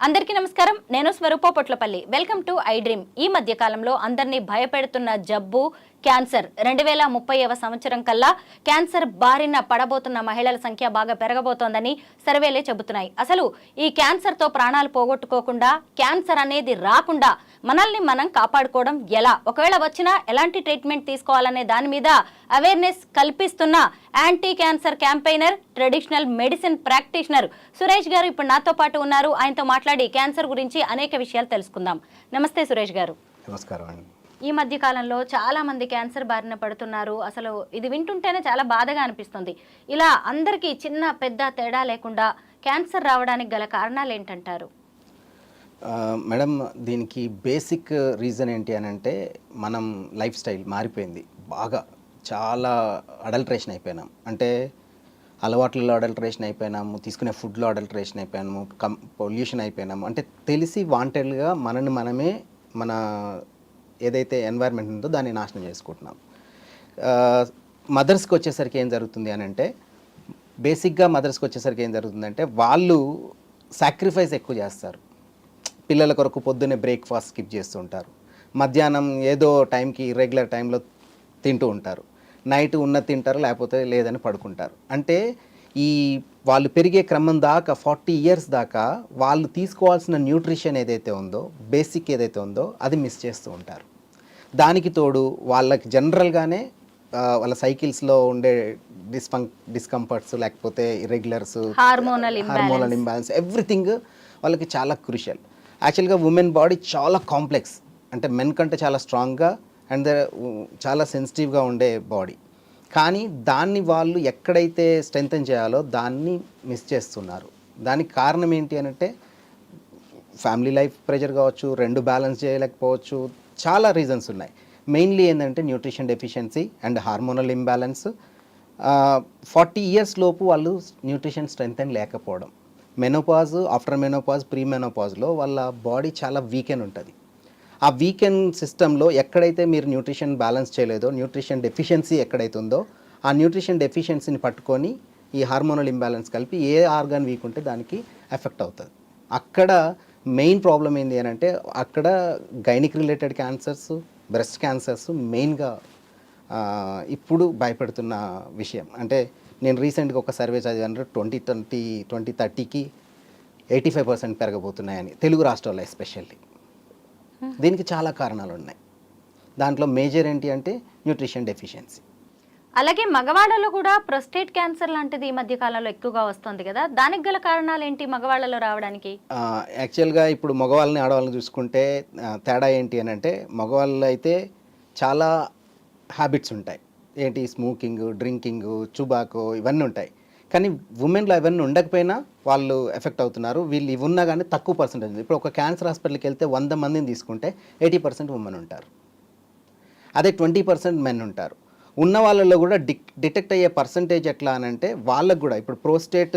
అందరికీ నమస్కారం. నేను Swarupa Potlapalli. Welcome to I dream. ఈ మధ్య కాలంలో అందరినీ భయపెడుతున్న జబ్బు క్యాన్సర్. 2030వ సంవత్సరం కల్లా క్యాన్సర్ బారిన పడబోతున్న మహిళల సంఖ్య బాగా పెరగబోతోందని సర్వేలే చెబుతున్నాయి. అసలు ఈ క్యాన్సర్ తో ప్రాణాలు పోగొట్టుకోకుండా, క్యాన్సర్ అనేది రాకుండా మనల్ని మనం కాపాడుకోవడం ఎలా, ఒకవేళ వచ్చినా ఎలాంటి ట్రీట్మెంట్ తీసుకోవాలనే దాని మీద అవేర్నెస్ కల్పిస్తున్న anti cancer campaigner, traditional medicine practitioner Suresh గారు ఇప్పుడు నాతో పాటు ఉన్నారు. ఆయనతో మాట్లాడి క్యాన్సర్ గురించి అనేక విషయాలు తెలుసుకుందాం. నమస్తే సురేష్ గారు. నమస్కారం అండి. ఈ మధ్య కాలంలో చాలా మంది క్యాన్సర్ బారిన పడుతున్నారు. అసలు ఇది వింటుంటేనే చాలా బాధగా అనిపిస్తుంది. ఇలా అందరికీ చిన్న పెద్ద తేడా లేకుండా క్యాన్సర్ రావడానికి గల కారణాలు ఏంటంటారు? మేడం, దీనికి బేసిక్ రీజన్ ఏంటి అని అంటే మనం లైఫ్ స్టైల్ మారిపోయింది. బాగా చాలా అడల్ట్రేషన్ అయిపోయినాం. అంటే అలవాట్లలో అడల్ట్రేషన్ అయిపోయినాము, తీసుకునే ఫుడ్లో అడల్ట్రేషన్ అయిపోయినాము, పొల్యూషన్ అయిపోయినాము. అంటే తెలిసి వాంటెడ్గా మనమే మన ఏదైతే ఎన్వైర్న్మెంట్ ఉందో దాన్ని నాశనం చేసుకుంటున్నాం. మదర్స్కి వచ్చేసరికి ఏం జరుగుతుంది అని అంటే, బేసిక్గా మదర్స్కి వచ్చేసరికి ఏం జరుగుతుందంటే వాళ్ళు సాక్రిఫైస్ ఎక్కువ చేస్తారు. పిల్లల కొరకు పొద్దున్నే బ్రేక్ఫాస్ట్ స్కిప్ చేస్తూ ఉంటారు, మధ్యాహ్నం ఏదో టైంకి ఇర్రెగ్యులర్ టైంలో తింటూ ఉంటారు, నైట్ ఉన్నది తింటారు లేకపోతే లేదని పడుకుంటారు. అంటే ఈ వాళ్ళు పెరిగే క్రమం దాకా 40 ఇయర్స్ దాకా వాళ్ళు తీసుకోవాల్సిన న్యూట్రిషన్ ఏదైతే ఉందో, బేసిక్ ఏదైతే ఉందో అది మిస్ చేస్తూ ఉంటారు. దానికి తోడు వాళ్ళకి జనరల్గానే వాళ్ళ సైకిల్స్లో ఉండే డిస్కంఫర్ట్స్ లేకపోతే ఇర్రెగ్యులర్స్, హార్మోనల్ ఇంబ్యాలెన్స్, ఎవ్రీథింగ్ వాళ్ళకి చాలా క్రూషియల్. యాక్చువల్గా ఉమెన్ బాడీ చాలా కాంప్లెక్స్, అంటే మెన్ కంటే చాలా స్ట్రాంగ్గా అండ్ చాలా సెన్సిటివ్గా ఉండే బాడీ. కానీ దాన్ని వాళ్ళు ఎక్కడైతే స్ట్రెంథెన్ చేయాలో దాన్ని మిస్ చేస్తున్నారు. దానికి కారణం ఏంటి అని అంటే ఫ్యామిలీ లైఫ్ ప్రెషర్ కావచ్చు, రెండు బ్యాలెన్స్ చేయలేకపోవచ్చు, చాలా రీజన్స్ ఉన్నాయి. మెయిన్లీ ఏంటంటే nutrition deficiency and hormonal imbalance. 40 years లోపు వాళ్ళు న్యూట్రిషన్ స్ట్రెంథెన్ లేకపోవడం, మెనోపాజ్, ఆఫ్టర్ మెనోపాజ్, ప్రీ మెనోపాజ్లో వాళ్ళ బాడీ చాలా వీకెన్ ఉంటుంది. ఆ వీకెండ్ సిస్టంలో ఎక్కడైతే మీరు న్యూట్రిషన్ బ్యాలెన్స్ చేయలేదో, న్యూట్రిషన్ డెఫిషియన్సీ ఎక్కడైతే ఉందో ఆ న్యూట్రిషన్ డెఫిషియన్సీని పట్టుకొని ఈ హార్మోనల్ ఇంబ్యాలెన్స్ కలిపి ఏ ఆర్గాన్ వీక్ ఉంటే దానికి ఎఫెక్ట్ అవుతుంది. అక్కడ మెయిన్ ప్రాబ్లం ఏంటి అని అంటే, అక్కడ gynaec related cancers, breast cancers మెయిన్గా ఇప్పుడు భయపెడుతున్న విషయం. అంటే నేను రీసెంట్గా ఒక సర్వే చదివాను, 2030కి 85% పెరగబోతున్నాయని, తెలుగు రాష్ట్రాల్లో ఎస్పెషల్లీ. దీనికి చాలా కారణాలు ఉన్నాయి. దాంట్లో మేజర్ ఏంటి అంటే న్యూట్రిషన్ డెఫిషియన్సీ. అలాగే మగవాళ్ళలో కూడా ప్రొస్టేట్ క్యాన్సర్ లాంటిది ఈ మధ్య కాలంలో ఎక్కువగా వస్తుంది కదా, దానికి గల కారణాలు ఏంటి మగవాళ్ళలో రావడానికి? యాక్చువల్గా ఇప్పుడు మగవాళ్ళని ఆడవాళ్ళని చూసుకుంటే తేడా ఏంటి అని అంటే, మగవాళ్ళు అయితే చాలా హ్యాబిట్స్ ఉంటాయి. ఏంటి, స్మోకింగ్, డ్రింకింగ్, టుబాకో, ఇవన్నీ ఉంటాయి. కానీ ఉమెన్లో ఇవన్నీ ఉండకపోయినా వాళ్ళు ఎఫెక్ట్ అవుతున్నారు. వీళ్ళు ఇవి ఉన్నా కానీ తక్కువ పర్సెంటేజ్ ఉంది. ఇప్పుడు ఒక క్యాన్సర్ హాస్పిటల్కి వెళ్తే 100 మందిని తీసుకుంటే 80% ఉమెన్ ఉంటారు, అదే 20% మెన్ ఉంటారు. ఉన్న వాళ్ళలో కూడా డిటెక్ట్ అయ్యే పర్సంటేజ్ ఎట్లా అని అంటే, వాళ్ళకు కూడా ఇప్పుడు ప్రోస్టేట్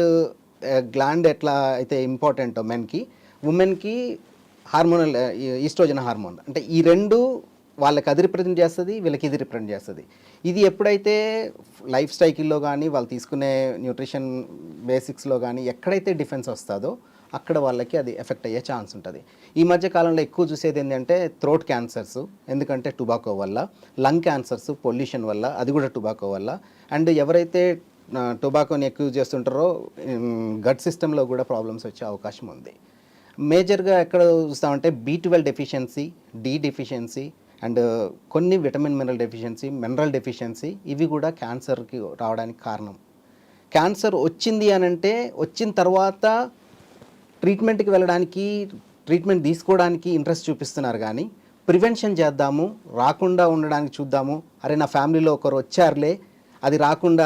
గ్లాండ్ ఎట్లా అయితే ఇంపార్టెంటో మెన్కి, ఉమెన్కి హార్మోనల్ ఈస్ట్రోజన్ హార్మోన్, అంటే ఈ రెండు వాళ్ళకి అది రిప్రజెంట్ చేస్తుంది, వీళ్ళకి ఇది రిప్రజెంట్ చేస్తుంది. ఇది ఎప్పుడైతే లైఫ్ స్టైల్లో కానీ వాళ్ళు తీసుకునే న్యూట్రిషన్ బేసిక్స్లో కానీ ఎక్కడైతే డిఫెన్స్ వస్తుందో అక్కడ వాళ్ళకి అది ఎఫెక్ట్ అయ్యే ఛాన్స్ ఉంటుంది. ఈ మధ్య కాలంలో ఎక్కువ చూసేది ఏంటంటే థ్రోట్ క్యాన్సర్స్, ఎందుకంటే టుబాకో వల్ల, లంగ్ క్యాన్సర్స్ పొల్యూషన్ వల్ల, అది కూడా టుబాకో వల్ల. అండ్ ఎవరైతే టొబాకోని ఎక్కువ చేస్తుంటారో గట్ సిస్టంలో కూడా ప్రాబ్లమ్స్ వచ్చే అవకాశం ఉంది. మేజర్గా ఎక్కడ చూస్తామంటే B12 deficiency, D deficiency and కొన్ని vitamin mineral deficiency, mineral deficiency, ఇవి కూడా క్యాన్సర్కి రావడానికి కారణం. క్యాన్సర్ వచ్చింది అని అంటే వచ్చిన తర్వాత ట్రీట్మెంట్కి వెళ్ళడానికి, ట్రీట్మెంట్ తీసుకోవడానికి ఇంట్రెస్ట్ చూపిస్తున్నారు. కానీ ప్రివెన్షన్ చేద్దాము, రాకుండా ఉండడానికి చూద్దాము, అరే నా ఫ్యామిలీలో ఒకరు వచ్చారులే, అది రాకుండా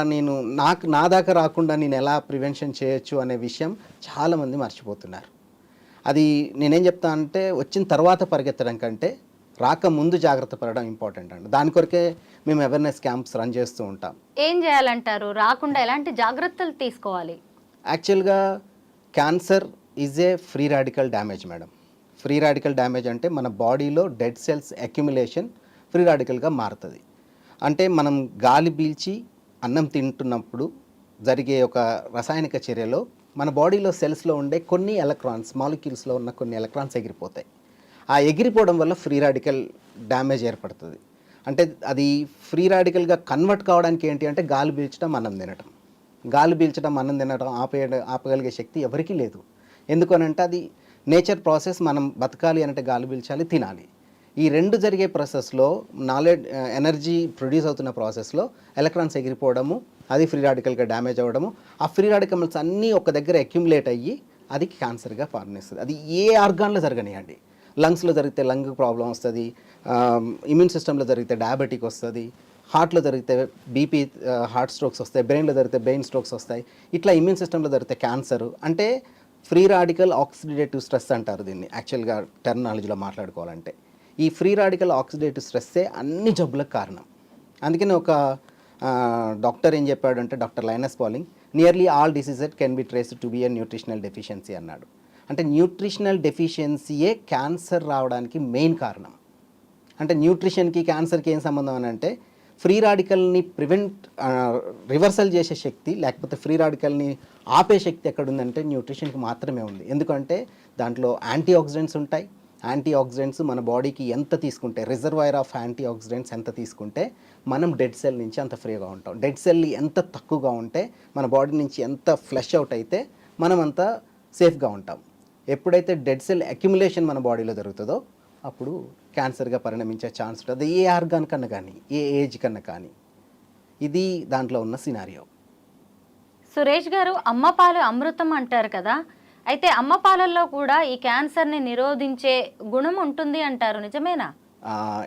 నా దాకా రాకుండా నేను ఎలా ప్రివెన్షన్ చేయొచ్చు అనే విషయం చాలామంది మర్చిపోతున్నారు. అది నేనేం చెప్తా అంటే, వచ్చిన తర్వాత పరిగెత్తడం కంటే రాకముందు జాగ్రత్త పడడం ఇంపార్టెంట్ అండి. దాని కొరకే మేము అవేర్నెస్ క్యాంప్స్ రన్ చేస్తూ ఉంటాం. ఏం చేయాలంటారు? రాకుండా ఎలాంటి జాగ్రత్తలు తీసుకోవాలి? యాక్చువల్గా cancer is a free radical damage madam. Free radical damage అంటే మన బాడీలో డెడ్ సెల్స్ అక్యుములేషన్ ఫ్రీ రాడికల్గా మారుతుంది. అంటే మనం గాలి పీల్చి అన్నం తింటున్నప్పుడు జరిగే ఒక రసాయనిక చర్యలో మన బాడీలో సెల్స్లో ఉండే కొన్ని ఎలక్ట్రాన్స్ మాలిక్యూల్స్లో ఉన్న కొన్ని ఎలక్ట్రాన్స్ ఎగిరిపోతాయి. ఆ ఎగిరిపోవడం వల్ల ఫ్రీ రాడికల్ డ్యామేజ్ ఏర్పడుతుంది. అంటే అది ఫ్రీ రాడికల్గా కన్వర్ట్ కావడానికి ఏంటి అంటే గాలి పీల్చడం, అన్నం తినటం. గాలి పీల్చడం, అన్నం తినడం ఆపగలిగే శక్తి ఎవరికీ లేదు. ఎందుకనంటే అది నేచర్ ప్రాసెస్. మనం బతకాలి అంటే గాలి పీల్చాలి, తినాలి. ఈ రెండు జరిగే ప్రాసెస్లో ఎనర్జీ ప్రొడ్యూస్ అవుతున్న ప్రాసెస్లో ఎలక్ట్రాన్స్ ఎగిరిపోవడము, అది ఫ్రీ రాడికల్గా డ్యామేజ్ అవ్వడము, ఆ ఫ్రీ రాడికల్స్ అన్నీ ఒక దగ్గర అక్యుములేట్ అయ్యి అది క్యాన్సర్గా ఫార్మిస్తుంది. అది ఏ ఆర్గాన్లో జరగనియండి. లంగ్స్లో జరిగితే లంగ్ ప్రాబ్లం వస్తుంది, ఇమ్యూన్ సిస్టంలో జరిగితే డయాబెటిక్ వస్తుంది, హార్ట్లో జరిగితే బీపీ హార్ట్ స్ట్రోక్స్ వస్తాయి, బ్రెయిన్లో జరిగితే బ్రెయిన్ స్ట్రోక్స్ వస్తాయి. ఇట్లా ఇమ్యూన్ సిస్టంలో జరిగితే క్యాన్సర్. అంటే ఫ్రీ రాడికల్ ఆక్సిడేటివ్ స్ట్రెస్ అంటారు దీన్ని యాక్చువల్గా టెర్మినాలజీలో మాట్లాడుకోవాలంటే. ఈ ఫ్రీ రాడికల్ ఆక్సిడేటివ్ స్ట్రెస్సే అన్ని జబ్బులకు కారణం. అందుకని ఒక డాక్టర్ ఏం చెప్పాడంటే, doctor లైనస్ polling, nearly all diseases can be traced to be a nutritional deficiency అన్నాడు. అంటే న్యూట్రిషనల్ డెఫిషియన్సీయే క్యాన్సర్ రావడానికి మెయిన్ కారణం. అంటే న్యూట్రిషన్కి క్యాన్సర్కి ఏం సంబంధం అని అంటే, ఫ్రీ రాడికల్ని రివర్సల్ చేసే శక్తి లేకపోతే ఫ్రీ రాడికల్ని ఆపే శక్తి ఎక్కడుందంటే న్యూట్రిషన్కి మాత్రమే ఉంది. ఎందుకంటే దాంట్లో యాంటీ ఆక్సిడెంట్స్ ఉంటాయి. యాంటీ ఆక్సిడెంట్స్ మన బాడీకి ఎంత తీసుకుంటే, రిజర్వాయర్ ఆఫ్ యాంటీ ఆక్సిడెంట్స్ ఎంత తీసుకుంటే మనం డెడ్ సెల్ నుంచి అంత ఫ్రీగా ఉంటాం. డెడ్ సెల్ ఎంత తక్కువగా ఉంటే, మన బాడీ నుంచి ఎంత ఫ్లష్ అవుట్ అయితే మనం అంత సేఫ్గా ఉంటాం. ఎప్పుడైతే డెడ్ సెల్ అక్యుములేషన్ మన బాడీలో జరుగుతుందో అప్పుడు క్యాన్సర్గా పరిణమించే ఛాన్స్ ఉంటుంది. ఏ ఆర్గాన్ కన్నా కానీ, ఏ ఏజ్ కన్నా కానీ. ఇది దాంట్లో ఉన్న సినారియో. సురేష్ గారు, అమ్మ పాలు అమృతం అంటారు కదా, అయితే అమ్మ పాలల్లో కూడా ఈ క్యాన్సర్ని నిరోధించే గుణం ఉంటుంది అంటారు, నిజమేనా?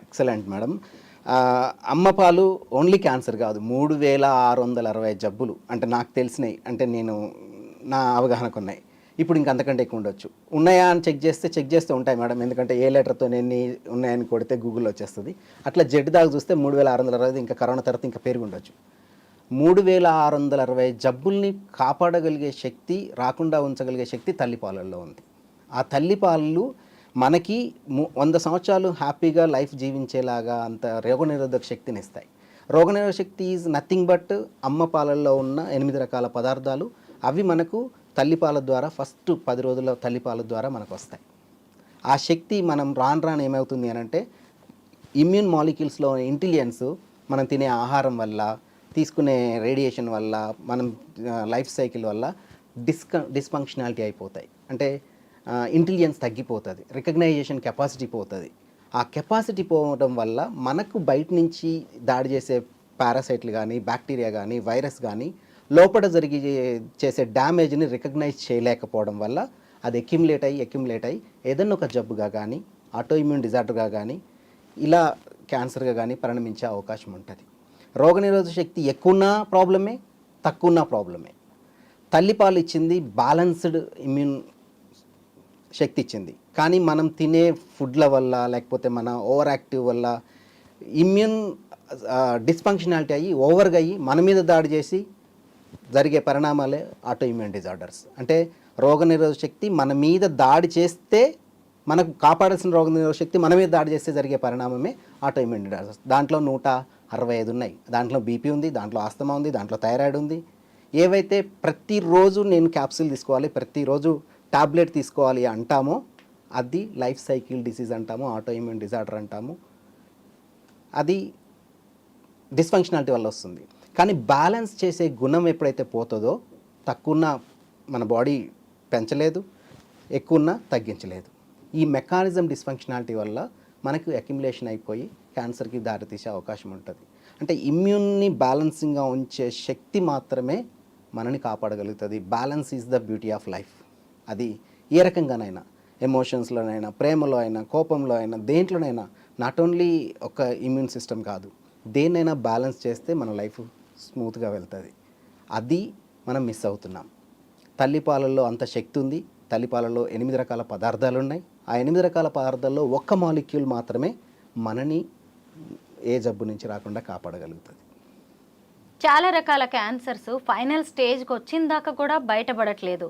Excellent madam. అమ్మ పాలు ఓన్లీ క్యాన్సర్ కాదు, 3660 జబ్బులు అంటే నాకు తెలిసినాయి, అంటే నా అవగాహనకు ఉన్నాయి. ఇప్పుడు ఇంక అంతకంటే ఎక్కువ ఉండొచ్చు. ఉన్నాయా అని చెక్ చేస్తే ఉంటాయి మేడం. ఎందుకంటే ఏ లెటర్తో ఎన్ని ఉన్నాయని కొడితే గూగుల్లో వచ్చేస్తుంది. అట్లా జెడ్ దాకా చూస్తే 3660, ఇంకా కరోనా తర్వాత ఇంకా పెరిగి ఉండొచ్చు. 3660 జబ్బుల్ని కాపాడగలిగే శక్తి, రాకుండా ఉంచగలిగే శక్తి తల్లిపాలల్లో ఉంది. ఆ తల్లిపాలు మనకి 100 సంవత్సరాలు హ్యాపీగా లైఫ్ జీవించేలాగా అంత రోగనిరోధక శక్తిని ఇస్తాయి. రోగనిరోధక శక్తి ఈజ్ నథింగ్ బట్ అమ్మ పాలల్లో ఉన్న 8 రకాల పదార్థాలు. అవి మనకు తల్లిపాల ద్వారా ఫస్ట్ 10 రోజుల తల్లిపాల ద్వారా మనకు వస్తాయి. ఆ శక్తి మనం రాను ఏమవుతుంది అని అంటే, ఇమ్యూన్ మాలిక్యూల్స్లో ఇంటెలిజెన్స్ మనం తినే ఆహారం వల్ల, తీసుకునే రేడియేషన్ వల్ల, మనం లైఫ్ సైకిల్ వల్ల డిస్ఫంక్షనాలిటీ అయిపోతాయి. అంటే ఇంటెలిజెన్స్ తగ్గిపోతుంది, రికగ్నైజేషన్ కెపాసిటీ పోతుంది. ఆ కెపాసిటీ పోవడం వల్ల మనకు బయట నుంచి దాడి చేసే పారాసైట్లు కానీ, బ్యాక్టీరియా కానీ, వైరస్ కానీ లోపల చేసే డ్యామేజ్ని రికగ్నైజ్ చేయలేకపోవడం వల్ల అది అక్యుములేట్ అయ్యి ఏదన్నా ఒక జబ్బుగా కానీ, ఆటో ఇమ్యూన్ డిజార్డర్గా కానీ, ఇలా క్యాన్సర్గా కానీ పరిణమించే అవకాశం ఉంటుంది. రోగనిరోధక శక్తి ఎక్కువన్నా ప్రాబ్లమే, తక్కువన్నా ప్రాబ్లమే. తల్లిపాలు ఇచ్చింది బ్యాలెన్స్డ్ ఇమ్యూన్ శక్తి ఇచ్చింది. కానీ మనం తినే ఫుడ్ల వల్ల, లేకపోతే మన ఓవర్ యాక్టివ్ వల్ల ఇమ్యూన్ డిస్ఫంక్షనాలిటీ అయ్యి ఓవర్గా అయ్యి మన మీద దాడి చేసి జరిగే పరిణామాలే ఆటో ఇమ్యూన్ డిజార్డర్స్. అంటే రోగనిరోధక శక్తి మన మీద దాడి చేస్తే, మనకు కాపాడాల్సిన రోగనిరోధక శక్తి మన మీద దాడి చేస్తే జరిగే పరిణామమే ఆటో ఇమ్యూన్ డిజార్డర్స్. దాంట్లో 165 ఉన్నాయి. దాంట్లో బీపీ ఉంది, దాంట్లో ఆస్తమా ఉంది, దాంట్లో థైరాయిడ్ ఉంది. ఏవైతే ప్రతిరోజు నేను క్యాప్సూల్ తీసుకోవాలి, ప్రతిరోజు టాబ్లెట్ తీసుకోవాలి అంటామో అది లైఫ్ సైకిల్ డిసీజ్ అంటాము, ఆటో ఇమ్యూన్ డిజార్డర్ అంటాము. అది డిస్ఫంక్షనాలిటీ వల్ల వస్తుంది. కానీ బ్యాలెన్స్ చేసే గుణం ఎప్పుడైతే పోతుందో, తక్కువన్నా మన బాడీ పెంచలేదు, ఎక్కువన్నా తగ్గించలేదు. ఈ మెకానిజం డిస్ఫంక్షనాలిటీ వల్ల మనకు అక్యుములేషన్ అయిపోయి క్యాన్సర్కి దారితీసే అవకాశం ఉంటుంది. అంటే ఇమ్యూన్ని బ్యాలెన్సింగ్గా ఉంచే శక్తి మాత్రమే మనని కాపాడగలుగుతుంది. Balance is the beauty of life. అది ఏ రకంగానైనా, ఎమోషన్స్లోనైనా, ప్రేమలో అయినా, కోపంలో అయినా, దేంట్లోనైనా, నాట్ ఓన్లీ ఒక ఇమ్యూన్ సిస్టమ్ కాదు, దేన్నైనా బ్యాలెన్స్ చేస్తే మన లైఫ్ స్మూత్గా వెళ్తుంది. అది మనం మిస్ అవుతున్నాం. తల్లిపాలల్లో అంత శక్తి ఉంది. తల్లిపాలలో 8 రకాల పదార్థాలు ఉన్నాయి. ఆ 8 రకాల పదార్థాల్లో ఒక్క మాలిక్యూల్ మాత్రమే మనని ఏ జబ్బు నుంచి రాకుండా కాపాడగలుగుతుంది. చాలా రకాల క్యాన్సర్స్ ఫైనల్ స్టేజ్కి వచ్చిన దాకా కూడా బయటపడట్లేదు.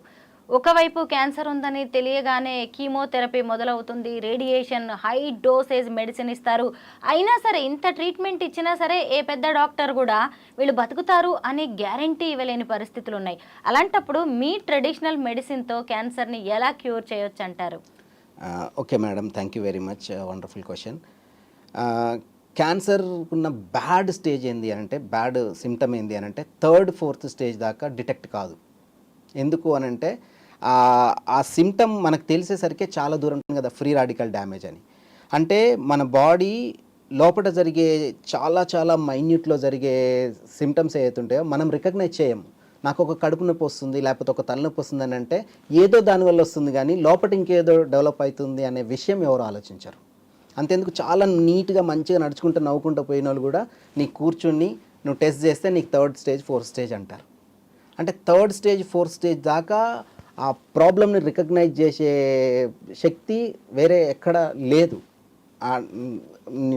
ఒకవైపు క్యాన్సర్ ఉందని తెలియగానే కీమోథెరపీ మొదలవుతుంది, రేడియేషన్, హై డోసేజ్ మెడిసిన్ ఇస్తారు. అయినా సరే ఇంత ట్రీట్మెంట్ ఇచ్చినా సరే ఏ పెద్ద డాక్టర్ కూడా వీళ్ళు బతుకుతారు అని గ్యారంటీ ఇవ్వలేని పరిస్థితులు ఉన్నాయి. అలాంటప్పుడు మీ ట్రెడిషనల్ మెడిసిన్తో క్యాన్సర్ని ఎలా క్యూర్ చేయొచ్చు అంటారు? Okay madam, thank you very much, wonderful question. Cancer ఉన్న బ్యాడ్ స్టేజ్ ఏంది అంటే, బ్యాడ్ సిమ్టమ్ ఏంది అని అంటే 3rd, 4th స్టేజ్ దాకా డిటెక్ట్ కాదు. ఎందుకు అని అంటే ఆ సిమ్టమ్ మనకు తెలిసేసరికి చాలా దూరం ఉంటుంది కదా, ఫ్రీ రాడికల్ డ్యామేజ్ అని. అంటే మన బాడీ లోపల జరిగే చాలా చాలా మైన్యూట్లో జరిగే సిమ్టమ్స్ ఏవైతే ఉంటాయో మనం రికగ్నైజ్ చేయము. నాకు ఒక కడుపు నొప్పి వస్తుంది, లేకపోతే ఒక తలనొప్పి వస్తుంది అని అంటే ఏదో దానివల్ల వస్తుంది, కానీ లోపల ఇంకేదో డెవలప్ అవుతుంది అనే విషయం ఎవరు ఆలోచించరు. అంతేందుకు చాలా నీట్గా మంచిగా నడుచుకుంటూ నవ్వుకుంటూ పోయిన వాళ్ళు కూడా నీకు కూర్చుని నువ్వు టెస్ట్ చేస్తే నీకు 3rd స్టేజ్ 4th స్టేజ్ అంటారు. అంటే 3rd స్టేజ్ 4th స్టేజ్ దాకా ఆ ప్రాబ్లమ్ని రికగ్నైజ్ చేసే శక్తి వేరే ఎక్కడ లేదు.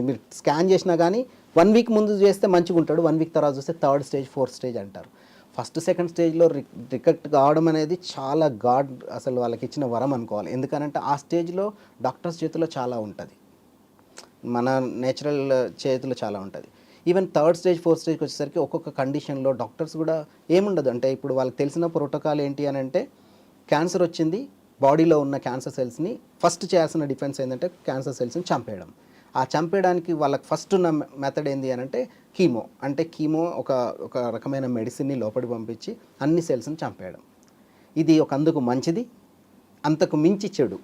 మీరు స్కాన్ చేసినా కానీ 1 వీక్ ముందు చేస్తే మంచిగా ఉంటాడు, 1 వీక్ తర్వాత చూస్తే 3rd స్టేజ్ 4th స్టేజ్ అంటారు. 1st, 2nd స్టేజ్లో రికరెక్ట్ కావడం అనేది చాలా గాడ్ అసలు వాళ్ళకి ఇచ్చిన వరం అనుకోవాలి. ఎందుకనంటే ఆ స్టేజ్లో డాక్టర్స్ చేతిలో చాలా ఉంటుంది, మన నేచురల్ చేతిలో చాలా ఉంటుంది. ఈవెన్ 3rd స్టేజ్ 4th స్టేజ్కి వచ్చేసరికి ఒక్కొక్క కండిషన్లో డాక్టర్స్ కూడా ఏముండదు. అంటే ఇప్పుడు వాళ్ళకి తెలిసిన ప్రోటోకాల్ ఏంటి అని అంటే, క్యాన్సర్ వచ్చింది, బాడీలో ఉన్న క్యాన్సర్ సెల్స్ని ఫస్ట్ చేయాల్సిన డిఫెన్స్ ఏంటంటే క్యాన్సర్ సెల్స్ని చంపేయడం. ఆ చంపేయడానికి వాళ్ళకి ఫస్ట్ ఉన్న మెథడ్ ఏంటి అని అంటే కీమో. అంటే కీమో ఒక రకమైన మెడిసిన్ని లోపలికి పంపించి అన్ని సెల్స్ని చంపేయడం. ఇది అందుకు మంచిది, అంతకు మించి చెడు.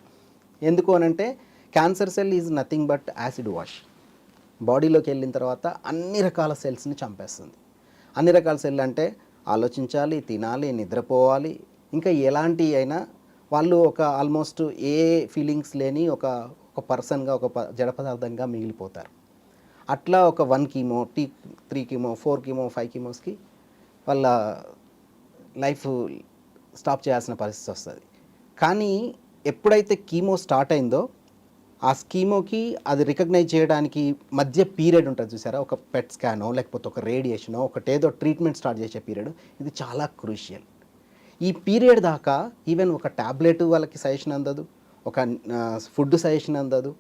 ఎందుకు అని అంటే cancer cell is nothing but acid wash. బాడీలోకి వెళ్ళిన తర్వాత అన్ని రకాల సెల్స్ని చంపేస్తుంది. అన్ని రకాల సెల్ అంటే ఆలోచించాలి, తినాలి, నిద్రపోవాలి, ఇంకా ఎలాంటి అయినా వాళ్ళు ఆల్మోస్ట్ ఏ ఫీలింగ్స్ లేని ఒక పర్సన్గా జడ పదార్థంగా మిగిలిపోతారు. అట్లా 1 కీమో, 3 కీమో, 4 కీమో, 5 కీమోస్కి వాళ్ళ లైఫ్ స్టాప్ చేయాల్సిన పరిస్థితి వస్తుంది. కానీ ఎప్పుడైతే కీమో స్టార్ట్ అయిందో ఆ కీమోకి అది రికగ్నైజ్ చేయడానికి మధ్య పీరియడ్ ఉంటుంది చూసారా, ఒక పెట్ స్కానో లేకపోతే ఒక రేడియేషనో ఒకటేదో ట్రీట్మెంట్ స్టార్ట్ చేసే పీరియడ్, ఇది చాలా క్రూషియల్. ఈ పీరియడ్ దాకా ఈవెన్ ఒక ట్యాబ్లెట్ వాళ్ళకి సజెషన్ అందదు, ఒక ఫుడ్ సజెషన్ అందదు,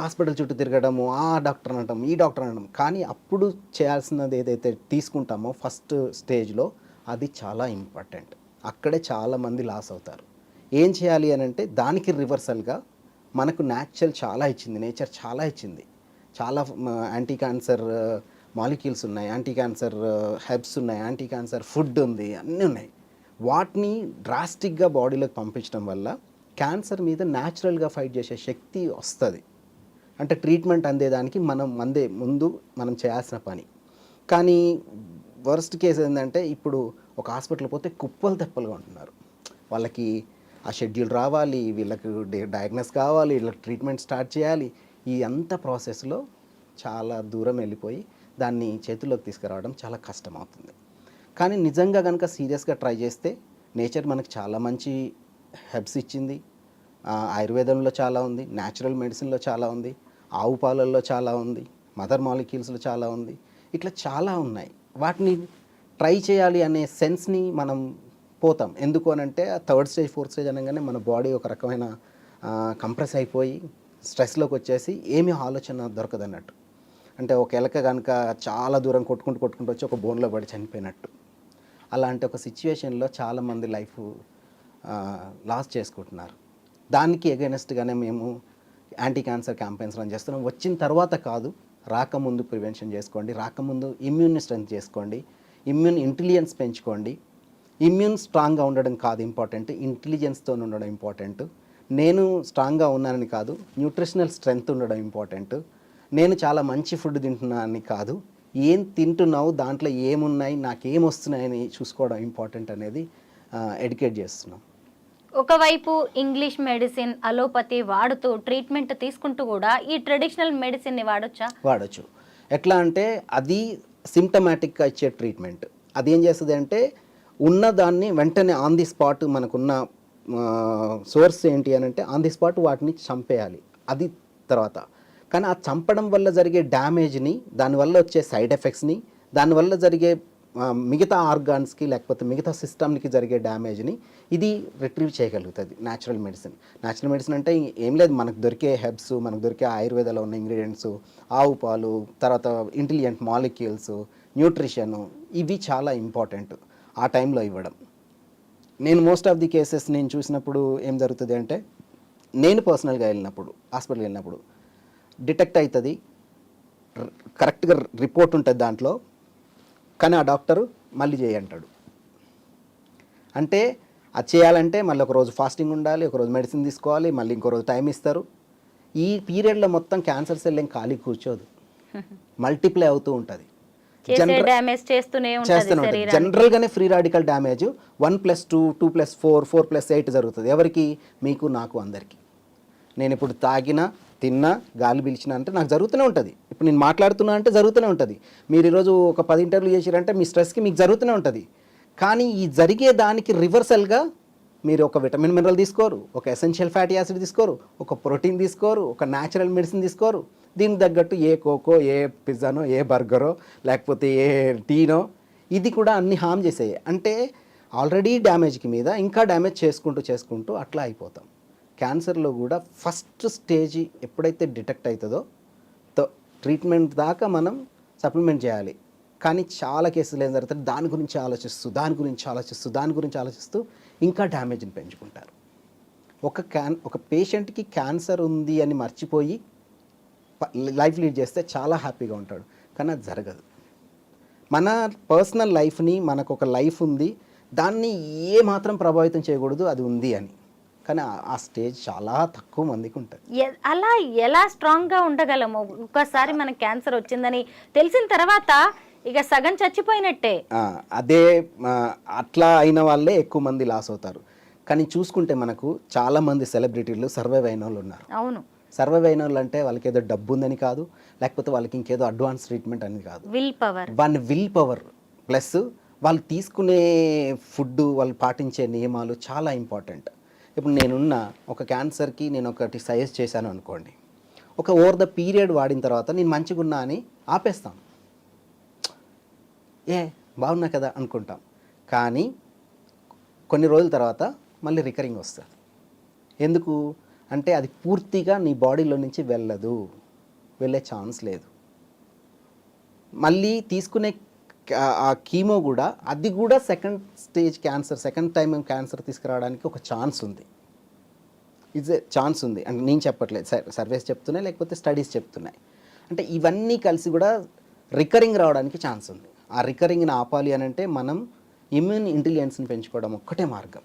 హాస్పిటల్ చుట్టూ తిరగడము, ఆ డాక్టర్ అనడం, ఈ డాక్టర్ అనడం. కానీ అప్పుడు చేయాల్సినది ఏదైతే తీసుకుంటామో ఫస్ట్ స్టేజ్లో అది చాలా ఇంపార్టెంట్. అక్కడే చాలామంది లాస్ అవుతారు. ఏం చేయాలి అని అంటే దానికి రివర్సల్గా మనకు నేచర్ చాలా ఇచ్చింది. చాలా యాంటీ క్యాన్సర్ మాలిక్యూల్స్ ఉన్నాయి, యాంటీ క్యాన్సర్ హెర్బ్స్ ఉన్నాయి, యాంటీ క్యాన్సర్ ఫుడ్ ఉంది, అన్నీ ఉన్నాయి. వాటిని డ్రాస్టిక్గా బాడీలోకి పంపించడం వల్ల క్యాన్సర్ మీద న్యాచురల్గా ఫైట్ చేసే శక్తి వస్తుంది. అంటే ట్రీట్మెంట్ అందేదానికి ముందు మనం చేయాల్సిన పని. కానీ వర్స్ట్ కేసు ఏంటంటే ఇప్పుడు ఒక హాస్పిటల్ పోతే కుప్పలు తెప్పలుగా ఉంటున్నారు. వాళ్ళకి ఆ షెడ్యూల్ రావాలి, వీళ్ళకి డయాగ్నోస్ కావాలి, వీళ్ళకి ట్రీట్మెంట్ స్టార్ట్ చేయాలి. ఈ అంత ప్రాసెస్లో చాలా దూరం వెళ్ళిపోయి దాన్ని చేతుల్లోకి తీసుకురావడం చాలా కష్టం అవుతుంది. కానీ నిజంగా కనుక సీరియస్గా ట్రై చేస్తే నేచర్ మనకు చాలా మంచి హెర్బ్స్ ఇచ్చింది. ఆయుర్వేదంలో చాలా ఉంది, న్యాచురల్ మెడిసిన్లో చాలా ఉంది, ఆవు పాలల్లో చాలా ఉంది, మదర్ మాలిక్యూల్స్లో చాలా ఉంది, ఇట్లా చాలా ఉన్నాయి. వాటిని ట్రై చేయాలి అనే సెన్స్ని మనం పోతాం. ఎందుకు అని అంటే 3rd స్టేజ్ 4th స్టేజ్ అనగానే మన బాడీ ఒక రకమైన కంప్రెస్ అయిపోయి స్ట్రెస్లోకి వచ్చేసి ఏమీ ఆలోచన దొరకదు అన్నట్టు. అంటే ఒక ఎలక కనుక చాలా దూరం కొట్టుకుంటూ వచ్చి ఒక బోన్లో పడి చనిపోయినట్టు. అలాంటి ఒక సిచ్యువేషన్లో చాలామంది లైఫ్ లాస్ చేసుకుంటున్నారు. దానికి ఎగైనెస్ట్గానే మేము యాంటీ క్యాన్సర్ క్యాంపెయిన్స్ రన్ చేస్తున్నాం. వచ్చిన తర్వాత కాదు, రాకముందు ప్రివెన్షన్ చేసుకోండి, రాకముందు ఇమ్యూన్ స్ట్రెంత్ చేసుకోండి, ఇమ్యూన్ ఇంటెలిజెన్స్ పెంచుకోండి. ఇమ్యూన్ స్ట్రాంగ్గా ఉండడం కాదు ఇంపార్టెంట్, ఇంటెలిజెన్స్తో ఉండడం ఇంపార్టెంట్. నేను స్ట్రాంగ్గా ఉన్నానని కాదు, న్యూట్రిషనల్ స్ట్రెంగ్త్ ఉండడం ఇంపార్టెంట్. నేను చాలా మంచి ఫుడ్ తింటున్నానని కాదు, ఏం తింటున్నావు, దాంట్లో ఏమున్నాయి, నాకేం వస్తున్నాయని చూసుకోవడం ఇంపార్టెంట్ అనేది ఎడ్యుకేట్ చేస్తున్నాం. ఒకవైపు ఇంగ్లీష్ మెడిసిన్, అలోపతి వాడుతూ ట్రీట్మెంట్ తీసుకుంటూ కూడా ఈ ట్రెడిషనల్ మెడిసిన్ని వాడొచ్చు. ఎట్లా అంటే అది సిమ్టమాటిక్గా ఇచ్చే ట్రీట్మెంట్. అది ఏం చేస్తుంది అంటే ఉన్న దాన్ని వెంటనే ఆన్ ది స్పాట్, మనకున్న సోర్స్ ఏంటి అని అంటే ఆన్ ది స్పాట్ వాటిని చంపేయాలి. అది తర్వాత కానీ ఆ చంపడం వల్ల జరిగే డ్యామేజ్ని, దానివల్ల వచ్చే సైడ్ ఎఫెక్ట్స్ని, దానివల్ల జరిగే మిగతా ఆర్గాన్స్కి లేకపోతే మిగతా సిస్టమ్కి జరిగే డ్యామేజ్ని ఇది రిట్రీవ్ చేయగలుగుతుంది న్యాచురల్ మెడిసిన్. న్యాచురల్ మెడిసిన్ అంటే ఏం లేదు, మనకు దొరికే హెర్బ్స్, మనకు దొరికే ఆయుర్వేదాలో ఉన్న ఇంగ్రీడియంట్స్, ఆవు పాలు, తర్వాత ఇంటెలిజెంట్ మాలిక్యూల్స్, న్యూట్రిషను, ఇవి చాలా ఇంపార్టెంట్ ఆ టైంలో ఇవ్వడం. నేను మోస్ట్ ఆఫ్ ది కేసెస్ నేను చూసినప్పుడు ఏం జరుగుతుంది అంటే, నేను పర్సనల్గా వెళ్ళినప్పుడు, హాస్పిటల్కి వెళ్ళినప్పుడు డిటెక్ట్ అవుతుంది, కరెక్ట్గా రిపోర్ట్ ఉంటుంది దాంట్లో, కానీ ఆ డాక్టరు మళ్ళీ చేయంటాడు. అంటే అది చేయాలంటే మళ్ళీ ఒక రోజు ఫాస్టింగ్ ఉండాలి, ఒక రోజు మెడిసిన్ తీసుకోవాలి, మళ్ళీ ఇంకో రోజు టైం ఇస్తారు. ఈ పీరియడ్లో మొత్తం క్యాన్సర్ సెల్ ఏం ఖాళీ కూర్చోదు, మల్టిప్లై అవుతూ ఉంటుంది. జనరల్గానే ఫ్రీ రాడికల్ డ్యామేజ్ 1+2, 2+4, 4+8 జరుగుతుంది. ఎవరికి? మీకు, నాకు, అందరికీ. నేను ఇప్పుడు తాగినా, తిన్నా, గాలి పీల్చినా అంటే నాకు జరుగుతూనే ఉంటుంది. ఇప్పుడు నేను మాట్లాడుతున్నా అంటే జరుగుతూనే ఉంటుంది. మీరు ఈరోజు ఒక 10 ఇంటర్వ్యూ చేశారంటే మీ స్ట్రెస్కి మీకు జరుగుతూనే ఉంటుంది. కానీ ఈ జరిగే దానికి రివర్సల్గా మీరు ఒక విటమిన్ మినరల్ తీసుకోరు, ఒక ఎసెన్షియల్ ఫ్యాటీ యాసిడ్ తీసుకోరు, ఒక ప్రోటీన్ తీసుకోరు, ఒక న్యాచురల్ మెడిసిన్ తీసుకోరు. దీనికి తగ్గట్టు ఏ కోకో, ఏ పిజ్జానో, ఏ బర్గరో, లేకపోతే ఏ టీనో, ఇది కూడా అన్ని హామ్ చేసేవి. అంటే ఆల్రెడీ డ్యామేజ్కి మీద ఇంకా డ్యామేజ్ చేసుకుంటూ అట్లా అయిపోతాం. క్యాన్సర్లో కూడా ఫస్ట్ స్టేజ్ ఎప్పుడైతే డిటెక్ట్ అవుతుందో ట్రీట్మెంట్ దాకా మనం సప్లిమెంట్ చేయాలి. కానీ చాలా కేసులు ఏం జరుగుతుంది, దాని గురించి ఆలోచిస్తూ ఇంకా డ్యామేజ్ని పెంచుకుంటారు. ఒక పేషెంట్కి క్యాన్సర్ ఉంది అని మర్చిపోయి లైఫ్ లీడ్ చేస్తే చాలా హ్యాపీగా ఉంటాడు. కానీ అది జరగదు. మన పర్సనల్ లైఫ్ని, మనకు ఒక లైఫ్ ఉంది, దాన్ని ఏ మాత్రం ప్రభావితం చేయకూడదు అది ఉంది అని. కానీ ఆ స్టేజ్ చాలా తక్కువ మందికి ఉంటుంది. అలా ఎలా స్ట్రాంగ్గా ఉండగలము? ఒక్కసారి మనకు క్యాన్సర్ వచ్చిందని తెలిసిన తర్వాత ఇక సగం చచ్చిపోయినట్టే. అదే అట్లా అయిన వాళ్ళే ఎక్కువ మంది లాస్ అవుతారు. కానీ చూసుకుంటే మనకు చాలామంది సెలబ్రిటీలు సర్వైవ్ అయిన వాళ్ళు ఉన్నారు. అవును, సర్వైవ్ అయిన వాళ్ళు అంటే వాళ్ళకి ఏదో డబ్బు ఉందని కాదు, లేకపోతే వాళ్ళకి ఇంకేదో అడ్వాన్స్ ట్రీట్మెంట్ అని కాదు. విల్ పవర్ ప్లస్ వాళ్ళు తీసుకునే ఫుడ్, వాళ్ళు పాటించే నియమాలు చాలా ఇంపార్టెంట్. ఇప్పుడు నేనున్న ఒక క్యాన్సర్కి నేను ఒకటి సజెస్ట్ చేశాను అనుకోండి, ఒక ఓవర్ ద పీరియడ్ వాడిన తర్వాత నేను మంచిగా ఉన్నా అని ఆపేస్తాం, బాగున్నా కదా అనుకుంటాం. కానీ కొన్ని రోజుల తర్వాత మళ్ళీ రికరింగ్ వస్తుంది. ఎందుకు అంటే అది పూర్తిగా నీ బాడీలో నుంచి వెళ్ళే ఛాన్స్ లేదు. మళ్ళీ తీసుకునే ఆ కీమో కూడా, అది కూడా second stage cancer, second time cancer తీసుకురావడానికి ఒక ఛాన్స్ ఉంది. ఛాన్స్ ఉంది అంటే నేను చెప్పట్లేదు, సర్వేస్ చెప్తున్నాయి, లేకపోతే స్టడీస్ చెప్తున్నాయి. అంటే ఇవన్నీ కలిసి కూడా రికరింగ్ రావడానికి ఛాన్స్ ఉంది. ఆ రికరింగ్ని ఆపాలి అని అంటే మనం ఇమ్యూన్ ఇంటెలిజెన్స్ని పెంచుకోవడం ఒక్కటే మార్గం.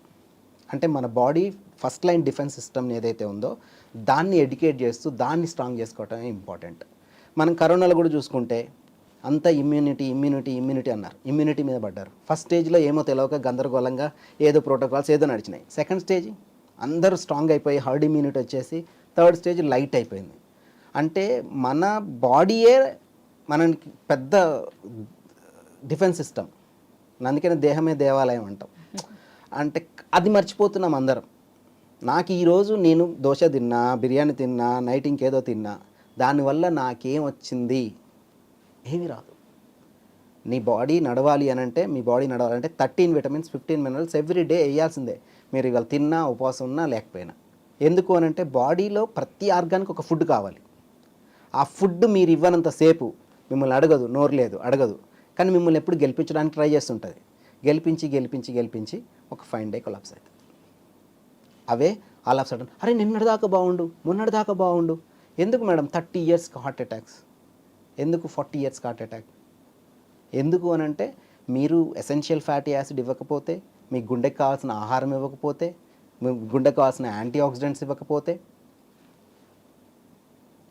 అంటే మన బాడీ ఫస్ట్ లైన్ డిఫెన్స్ సిస్టమ్ని ఏదైతే ఉందో దాన్ని ఎడ్యుకేట్ చేస్తూ దాన్ని స్ట్రాంగ్ చేసుకోవటమే ఇంపార్టెంట్. మనం కరోనాలో కూడా చూసుకుంటే అంతా ఇమ్యూనిటీ అన్నారు, ఇమ్యూనిటీ మీద పడ్డారు. ఫస్ట్ స్టేజ్లో ఏమో తెలియక గందరగోళంగా ఏదో ప్రోటోకాల్స్ ఏదో నడిచినాయి. సెకండ్ స్టేజ్ అందరూ స్ట్రాంగ్ అయిపోయి హర్డ్ ఇమ్యూనిటీ వచ్చేసి థర్డ్ స్టేజ్ లైట్ అయిపోయింది. అంటే మన బాడీయే మనకి పెద్ద డిఫెన్స్ సిస్టమ్. అందుకనే దేహమే దేవాలయం అంటాం. అంటే అది మర్చిపోతున్నాం అందరం. నాకు ఈరోజు నేను దోశ తిన్నా, బిర్యానీ తిన్నా, నైట్ ఇంకేదో తిన్నా, దానివల్ల నాకేం వచ్చింది? ఏమీ రాదు. నీ బాడీ నడవాలి అని అంటే, మీ బాడీ నడవాలంటే 13 విటమిన్స్ 15 మినరల్స్ ఎవ్రీ డే వేయాల్సిందే, మీరు ఇవాళ తిన్నా, ఉపవాసం ఉన్నా, లేకపోయినా. ఎందుకు అని అంటే బాడీలో ప్రతి ఆర్గానికి ఒక ఫుడ్ కావాలి. ఆ ఫుడ్ మీరు ఇవ్వనంత సేపు మిమ్మల్ని అడగదు, నోరు లేదు, అడగదు. కానీ మిమ్మల్ని ఎప్పుడు గెలిపించడానికి ట్రై చేస్తుంటుంది. గెలిపించి ఒక ఫైన్ డే కొలాప్స్ అవుతుంది. అవే ఆల్ ఆఫ్ సడన్, అరే నిన్నటిదాకా బాగుండు, మొన్నటిదాకా బాగుండు. ఎందుకు మేడం 30 ఇయర్స్కి హార్ట్ అటాక్స్? ఎందుకు 40 ఇయర్స్కి హార్ట్ అటాక్? ఎందుకు అని అంటే మీరు ఎసెన్షియల్ ఫ్యాటీ యాసిడ్ ఇవ్వకపోతే, మీ గుండెకి కావాల్సిన ఆహారం ఇవ్వకపోతే, మీ గుండెకి కావాల్సిన యాంటీ ఆక్సిడెంట్స్ ఇవ్వకపోతే,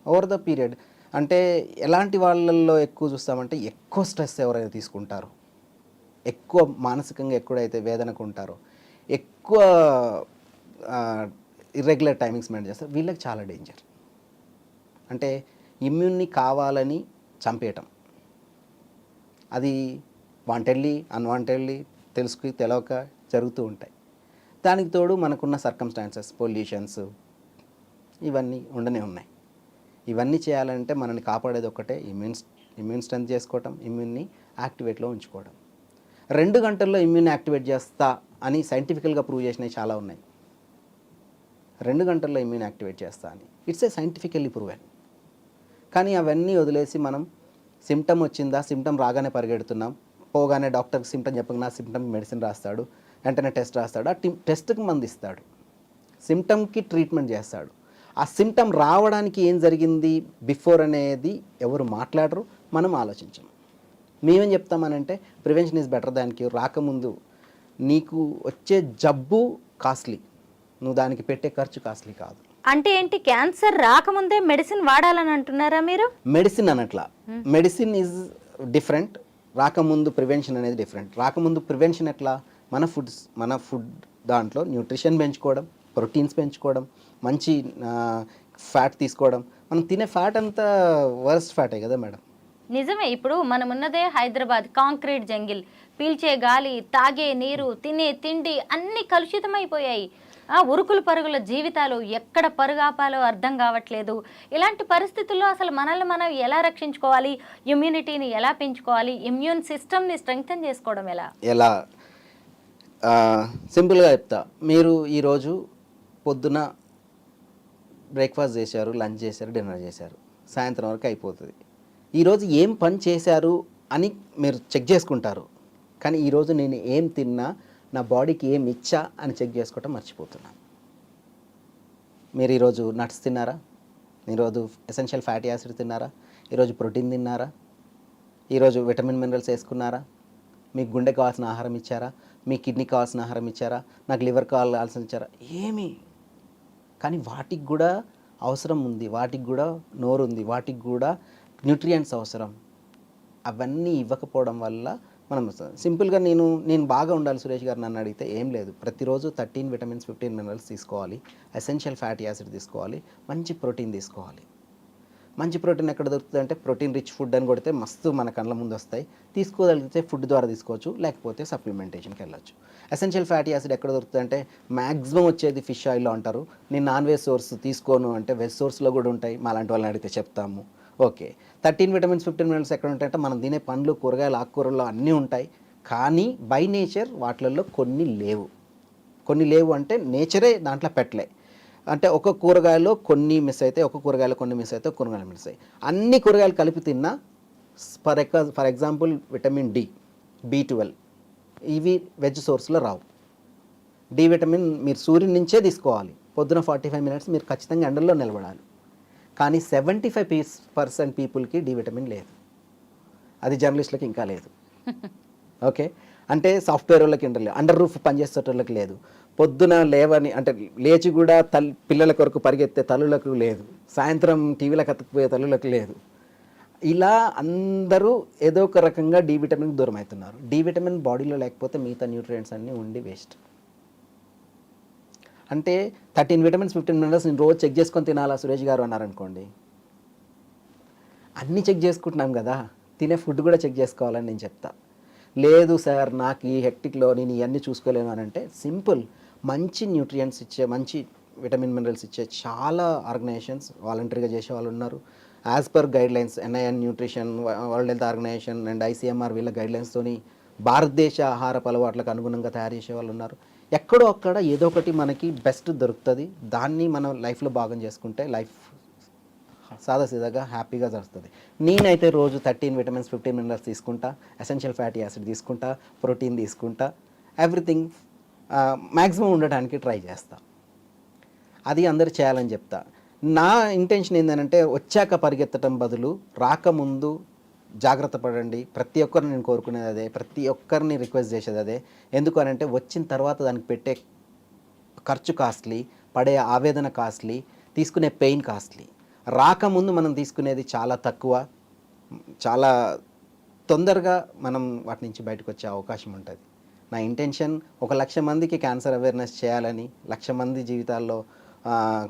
ఓవర్ ద పీరియడ్. అంటే ఎలాంటి వాళ్ళల్లో ఎక్కువ చూస్తామంటే, ఎక్కువ స్ట్రెస్ ఎవరైతే తీసుకుంటారో, ఎక్కువ మానసికంగా ఎక్కడైతే వేదనకు ఉంటారో, ఎక్కువ ఇర్రెగ్యులర్ టైమింగ్స్ మెయింటైన్ చేస్తారు, వీళ్ళకి చాలా డేంజర్. అంటే ఇమ్యూన్ని కావాలని చంపేయటం, అది వాంటెడ్లీ అన్వాంటెడ్లీ తెలియక జరుగుతూ ఉంటాయి. దానికి తోడు మనకున్న సర్కమ్స్టాన్సెస్, పొల్యూషన్స్, ఇవన్నీ ఉండనే ఉన్నాయి. ఇవన్నీ చేయాలంటే మనల్ని కాపాడేది ఒక్కటే, ఇమ్యూన్ స్ట్రెంత్ చేసుకోవటం, ఇమ్యూన్ని యాక్టివేట్లో ఉంచుకోవడం. 2 గంటల్లో ఇమ్యూన్ యాక్టివేట్ చేస్తా అని సైంటిఫికల్గా ప్రూవ్ చేసినవి చాలా ఉన్నాయి. 2 గంటల్లో ఇమ్యూన్ యాక్టివేట్ చేస్తా అని ఇట్స్ ఏ సైంటిఫికల్లీ ప్రూవెన్. కానీ అవన్నీ వదిలేసి మనం సిమ్టమ్ వచ్చిందా, సిమ్టమ్ రాగానే పరిగెడుతున్నాం, పోగానే డాక్టర్కి సిమ్టమ్ చెప్పగానే సిమ్టమ్ మెడిసిన్ రాస్తాడు, వెంటనే టెస్ట్ రాస్తాడు, ఆ టెస్ట్కి మందు ఇస్తాడు, సిమ్టమ్కి ట్రీట్మెంట్ చేస్తాడు. ఆ సిమ్టమ్ రావడానికి ఏం జరిగింది బిఫోర్ అనేది ఎవరు మాట్లాడరు, మనం ఆలోచించం. మేమేం చెప్తామనంటే prevention is better than cure. రాకముందు నీకు వచ్చే జబ్బు కాస్ట్లీ, నువ్వు దానికి పెట్టే ఖర్చు కాస్ట్లీ కాదు. అంటే ఏంటి, క్యాన్సర్ రాకముందే మెడిసిన్ వాడాలని అంటున్నారా మీరు? మెడిసిన్ అనట్లా, మెడిసిన్ ఈజ్ డిఫరెంట్, రాకముందు ప్రివెన్షన్ అనేది డిఫరెంట్. రాకముందు ప్రివెన్షన్ ఎట్లా, మన ఫుడ్ దాంట్లో న్యూట్రిషన్ పెంచుకోవడం, ప్రోటీన్స్ పెంచుకోవడం, మంచి ఫ్యాట్ తీసుకోవడం. మనం తినే ఫ్యాట్ అంతా వర్స్ట్ ఫ్యాటే కదా మేడం. నిజమే. ఇప్పుడు మనం ఉన్నదే హైదరాబాద్, కాంక్రీట్ జంగిల్, పీల్చే గాలి, తాగే నీరు, తినే తిండి అన్నీ కలుషితమైపోయాయి. ఉరుకులు పరుగుల జీవితాలు, ఎక్కడ పరుగాపాలో అర్థం కావట్లేదు. ఇలాంటి పరిస్థితుల్లో అసలు మనల్ని మనం ఎలా రక్షించుకోవాలి, ఇమ్యూనిటీని ఎలా పెంచుకోవాలి, ఇమ్యూన్ సిస్టమ్ని స్ట్రెంగ్తన్ చేసుకోవడం ఎలా? సింపుల్గా చెప్తా. మీరు ఈరోజు పొద్దున బ్రేక్ఫాస్ట్ చేశారు, లంచ్ చేశారు, డిన్నర్ చేశారు, సాయంత్రం వరకు అయిపోతుంది. ఈరోజు ఏం పని చేశారు అని మీరు చెక్ చేసుకుంటారు, కానీ ఈరోజు నేను ఏం తిన్నా, నా బాడీకి ఏం ఇచ్చా అని చెక్ చేసుకోవటం మర్చిపోతున్నాను. మీరు ఈరోజు నట్స్ తిన్నారా, ఈరోజు ఎసెన్షియల్ ఫ్యాటీ యాసిడ్ తిన్నారా, ఈరోజు ప్రోటీన్ తిన్నారా, ఈరోజు విటమిన్ మినరల్స్ వేసుకున్నారా, మీకు గుండె కావాల్సిన ఆహారం ఇచ్చారా, మీ కిడ్నీ కావాల్సిన ఆహారం ఇచ్చారా, నాకు లివర్ కావాల్సిన ఇచ్చారా, ఏమీ. కానీ వాటికి కూడా అవసరం ఉంది, వాటికి కూడా నోరు ఉంది, వాటికి కూడా న్యూట్రియంట్స్ అవసరం. అవన్నీ ఇవ్వకపోవడం వల్ల మనం సింపుల్గా నేను బాగా ఉండాలి సురేష్ గారు నన్ను అడిగితే ఏం లేదు, ప్రతిరోజు 13 విటమిన్స్ 15 మినరల్స్ తీసుకోవాలి, ఎసెన్షియల్ ఫ్యాటీ యాసిడ్ తీసుకోవాలి, మంచి ప్రోటీన్ తీసుకోవాలి. మంచి ప్రోటీన్ ఎక్కడ దొరుకుతుంది అంటే ప్రోటీన్ రిచ్ ఫుడ్ అని కొడితే మస్తు మన కళ్ళ ముందు వస్తాయి. తీసుకోగలిగితే ఫుడ్ ద్వారా తీసుకోవచ్చు, లేకపోతే సప్లిమెంటేషన్కి వెళ్ళొచ్చు. ఎసెన్షియల్ ఫ్యాటీ యాసిడ్ ఎక్కడ దొరుకుతుంది అంటే మ్యాక్సిమం వచ్చేది ఫిష్ ఆయిల్లో అంటారు. నేను నాన్ వెజ్ సోర్స్ తీసుకోను అంటే వెజ్ సోర్స్లో కూడా ఉంటాయి, మా లాంటి వాళ్ళని అడిగితే చెప్తాము. ఓకే, 13 విటమిన్స్ 15 మినరల్స్ ఎక్కడ ఉంటాయంటే మనం తినే పండ్లు, కూరగాయలు, ఆకుకూరల్లో అన్నీ ఉంటాయి. కానీ బై నేచర్ వాటిల్లో కొన్ని లేవు అంటే నేచరే దాంట్లో పెట్టలే. అంటే ఒక కూరగాయలో కొన్ని మిస్ అయితే, ఒక కూరగాయలో కొన్ని మిస్ అయితే, ఒక కూరగాయలు మిస్ అయ్యి అన్ని కూరగాయలు కలిపి తిన్నా for example vitamin D, B12 ఇవి వెజ్ సోర్స్లో రావు. డి విటమిన్ మీరు సూర్యుని నుంచే తీసుకోవాలి. పొద్దున 45 మినిట్స్ మీరు ఖచ్చితంగా ఎండల్లో నిలబడాలి. కానీ 75% పీపుల్కి డి విటమిన్ లేదు, అది జర్నలిస్టులకి ఇంకా లేదు. ఓకే, అంటే సాఫ్ట్వేర్ వాళ్ళకి ఇంటర్ లేదు, అండర్ రూఫ్ పనిచేసేటోళ్ళకి లేదు, పొద్దున లేవని అంటే లేచి కూడా పిల్లల కొరకు పరిగెత్తే తల్లులకు లేదు, సాయంత్రం టీవీలకు అతుక్కుపోయే తల్లులకు లేదు. ఇలా అందరూ ఏదో ఒక రకంగా డి విటమిన్కి దూరం అవుతున్నారు. డి విటమిన్ బాడీలో లేకపోతే మిగతా న్యూట్రియంట్స్ అన్నీ ఉండి వేస్ట్. అంటే 13 విటమిన్స్ 15 మినరల్స్ నేను రోజు చెక్ చేసుకొని తినాలా సురేష్ గారు అన్నారనుకోండి, అన్నీ చెక్ చేసుకుంటున్నాం కదా, తినే ఫుడ్ కూడా చెక్ చేసుకోవాలని నేను చెప్తా. లేదు సార్ నాకు ఈ హెక్టిక్లో నేను ఇవన్నీ చూసుకోలేను అని అంటే సింపుల్, మంచి న్యూట్రియంట్స్ ఇచ్చే, మంచి విటమిన్ మినరల్స్ ఇచ్చే చాలా ఆర్గనైజేషన్స్ వాలంటరీగా చేసే వాళ్ళు ఉన్నారు. As per guidelines NIN nutrition, world health organisation and ICMR వీళ్ళ గైడ్లైన్స్తోని భారతదేశ ఆహారపు అలవాట్లకు అనుగుణంగా తయారు చేసే వాళ్ళు ఉన్నారు. ఎక్కడో అక్కడ ఏదో ఒకటి మనకి బెస్ట్ దొరుకుతుంది, దాన్ని మనం లైఫ్లో భాగం చేసుకుంటే లైఫ్ సాదాసీదాగా హ్యాపీగా జరుగుతుంది. నేనైతే రోజు 13 విటమిన్స్ 15 మినరల్స్ తీసుకుంటా, ఎసెన్షియల్ ఫ్యాటీ యాసిడ్ తీసుకుంటా, ప్రోటీన్ తీసుకుంటా, ఎవ్రీథింగ్ మ్యాక్సిమం ఉండడానికి ట్రై చేస్తా. అది అందరు చేయాలని చెప్తా. నా ఇంటెన్షన్ ఏంటంటే వచ్చాక పరిగెత్తడం బదులు రాకముందు జాగ్రత్త పడండి. ప్రతి ఒక్కరిని నేను కోరుకునేది అదే, ప్రతి ఒక్కరిని రిక్వెస్ట్ చేసేది అదే. ఎందుకు అని అంటే వచ్చిన తర్వాత దానికి పెట్టే ఖర్చు కాస్ట్లీ, పడే ఆవేదన కాస్ట్లీ, తీసుకునే పెయిన్ కాస్ట్లీ. రాకముందు మనం తీసుకునేది చాలా తక్కువ, చాలా తొందరగా మనం వాటి నుంచి బయటకు వచ్చే అవకాశం ఉంటుంది. నా ఇంటెన్షన్ 1,00,000 మందికి క్యాన్సర్ అవేర్నెస్ చేయాలని, 1,00,000 మంది జీవితాల్లో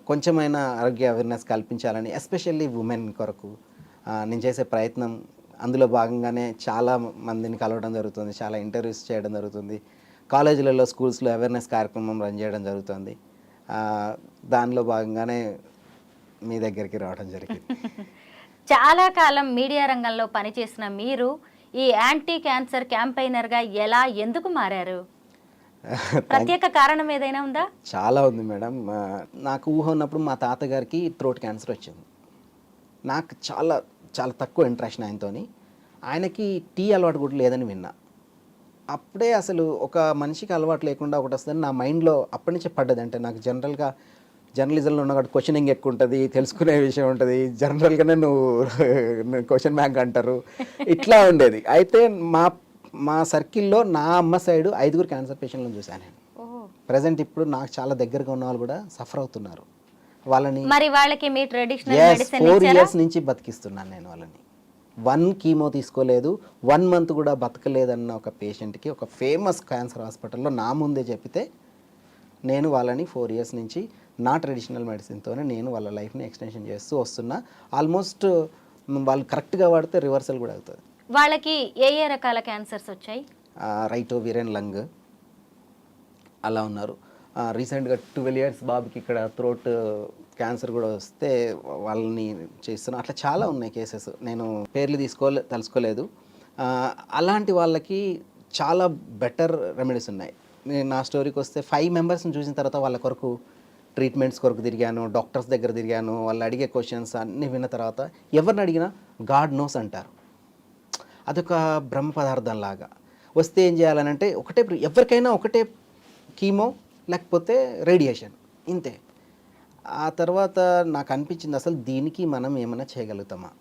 కొంచెమైనా ఆరోగ్య అవేర్నెస్ కల్పించాలని, ఎస్పెషల్లీ ఉమెన్ కొరకు నేను చేసే ప్రయత్నం. అందులో భాగంగానే చాలా మందిని కలవడం జరుగుతుంది, చాలా ఇంటర్వ్యూస్ చేయడం జరుగుతుంది, కాలేజీలలో, స్కూల్స్లో అవేర్నెస్ కార్యక్రమం రన్ చేయడం జరుగుతుంది. దానిలో భాగంగానే మీ దగ్గరికి రావడం జరిగింది. చాలా కాలం మీడియా రంగంలో పనిచేసిన మీరు ఈ యాంటీ క్యాన్సర్ క్యాంపెయినర్గా ఎలా ఎందుకు మారారు? ప్రత్యేక కారణం ఏదైనా ఉందా? చాలా ఉంది మేడం. నాకు ఊహ ఉన్నప్పుడు మా తాతగారికి థ్రోట్ క్యాన్సర్ వచ్చింది. నాకు చాలా చాలా తక్కువ ఇంట్రాక్షన్ ఆయనతోని. ఆయనకి టీ అలవాటు కూడా లేదని విన్నా. అప్పుడే అసలు ఒక మనిషికి అలవాటు లేకుండా ఒకటి వస్తుందని నా మైండ్లో అప్పటి నుంచే పడ్డది. అంటే నాకు జనరల్గా జర్నలిజంలో ఉన్న కాబట్టి క్వశ్చనింగ్ ఎక్కువ ఉంటుంది, తెలుసుకునే విషయం ఉంటుంది, జనరల్గానే నువ్వు క్వశ్చన్ బ్యాంక్ అంటారు, ఇట్లా ఉండేది. అయితే మా సర్కిల్లో నా అమ్మ సైడు 5 క్యాన్సర్ పేషెంట్లను చూశాను నేను. ప్రజెంట్ ఇప్పుడు నాకు చాలా దగ్గరగా ఉన్న వాళ్ళు కూడా సఫర్ అవుతున్నారు. వాళ్ళని మరి వాళ్ళకి మీ ట్రెడిషనల్ మెడిసిన్ 4 years నుంచి బతికిస్తున్నాను నేను వాళ్ళని. 1 కీమో తీసుకోలేదు, 1 month కూడా బతకలేదన్న ఒక పేషెంట్కి ఒక ఫేమస్ క్యాన్సర్ హాస్పిటల్లో నా ముందే చెప్పితే నేను వాళ్ళని 4 years నుంచి నా ట్రెడిషనల్ మెడిసిన్తోనే నేను వాళ్ళ లైఫ్ని ఎక్స్టెన్షన్ చేస్తూ వస్తున్నా. ఆల్మోస్ట్ వాళ్ళు కరెక్ట్గా వాడితే రివర్సల్ కూడా అవుతుంది. వాళ్ళకి ఏ ఏ రకాల క్యాన్సర్స్ వచ్చాయి? రైట్ ఓవేరియన్ లంగ్ అలా ఉన్నారు. రీసెంట్గా 12 years బాబుకి ఇక్కడ థ్రోట్ క్యాన్సర్ కూడా వస్తే వాళ్ళని చేస్తున్నాను. అట్లా చాలా ఉన్నాయి కేసెస్. నేను పేర్లు తలుసుకోలేదు. అలాంటి వాళ్ళకి చాలా బెటర్ రెమెడీస్ ఉన్నాయి. నా స్టోరీకి వస్తే 5 members చూసిన తర్వాత వాళ్ళ కొరకు ట్రీట్మెంట్స్ కొరకు తిరిగాను, డాక్టర్స్ దగ్గర తిరిగాను. వాళ్ళు అడిగే క్వశ్చన్స్ అన్నీ విన్న తర్వాత ఎవరిని అడిగినా గాడ్ నోస్ అంటారు. అదొక బ్రహ్మ పదార్థం లాగా. వస్తే ఏం చేయాలనంటే ఎవరికైనా ఒకటే కీమో లేకపోతే రేడియేషన్, ఇంతే. ఆ తర్వాత నాకు అనిపించింది అసలు దీనికి మనం ఏమైనా చేయగలుగుతామా.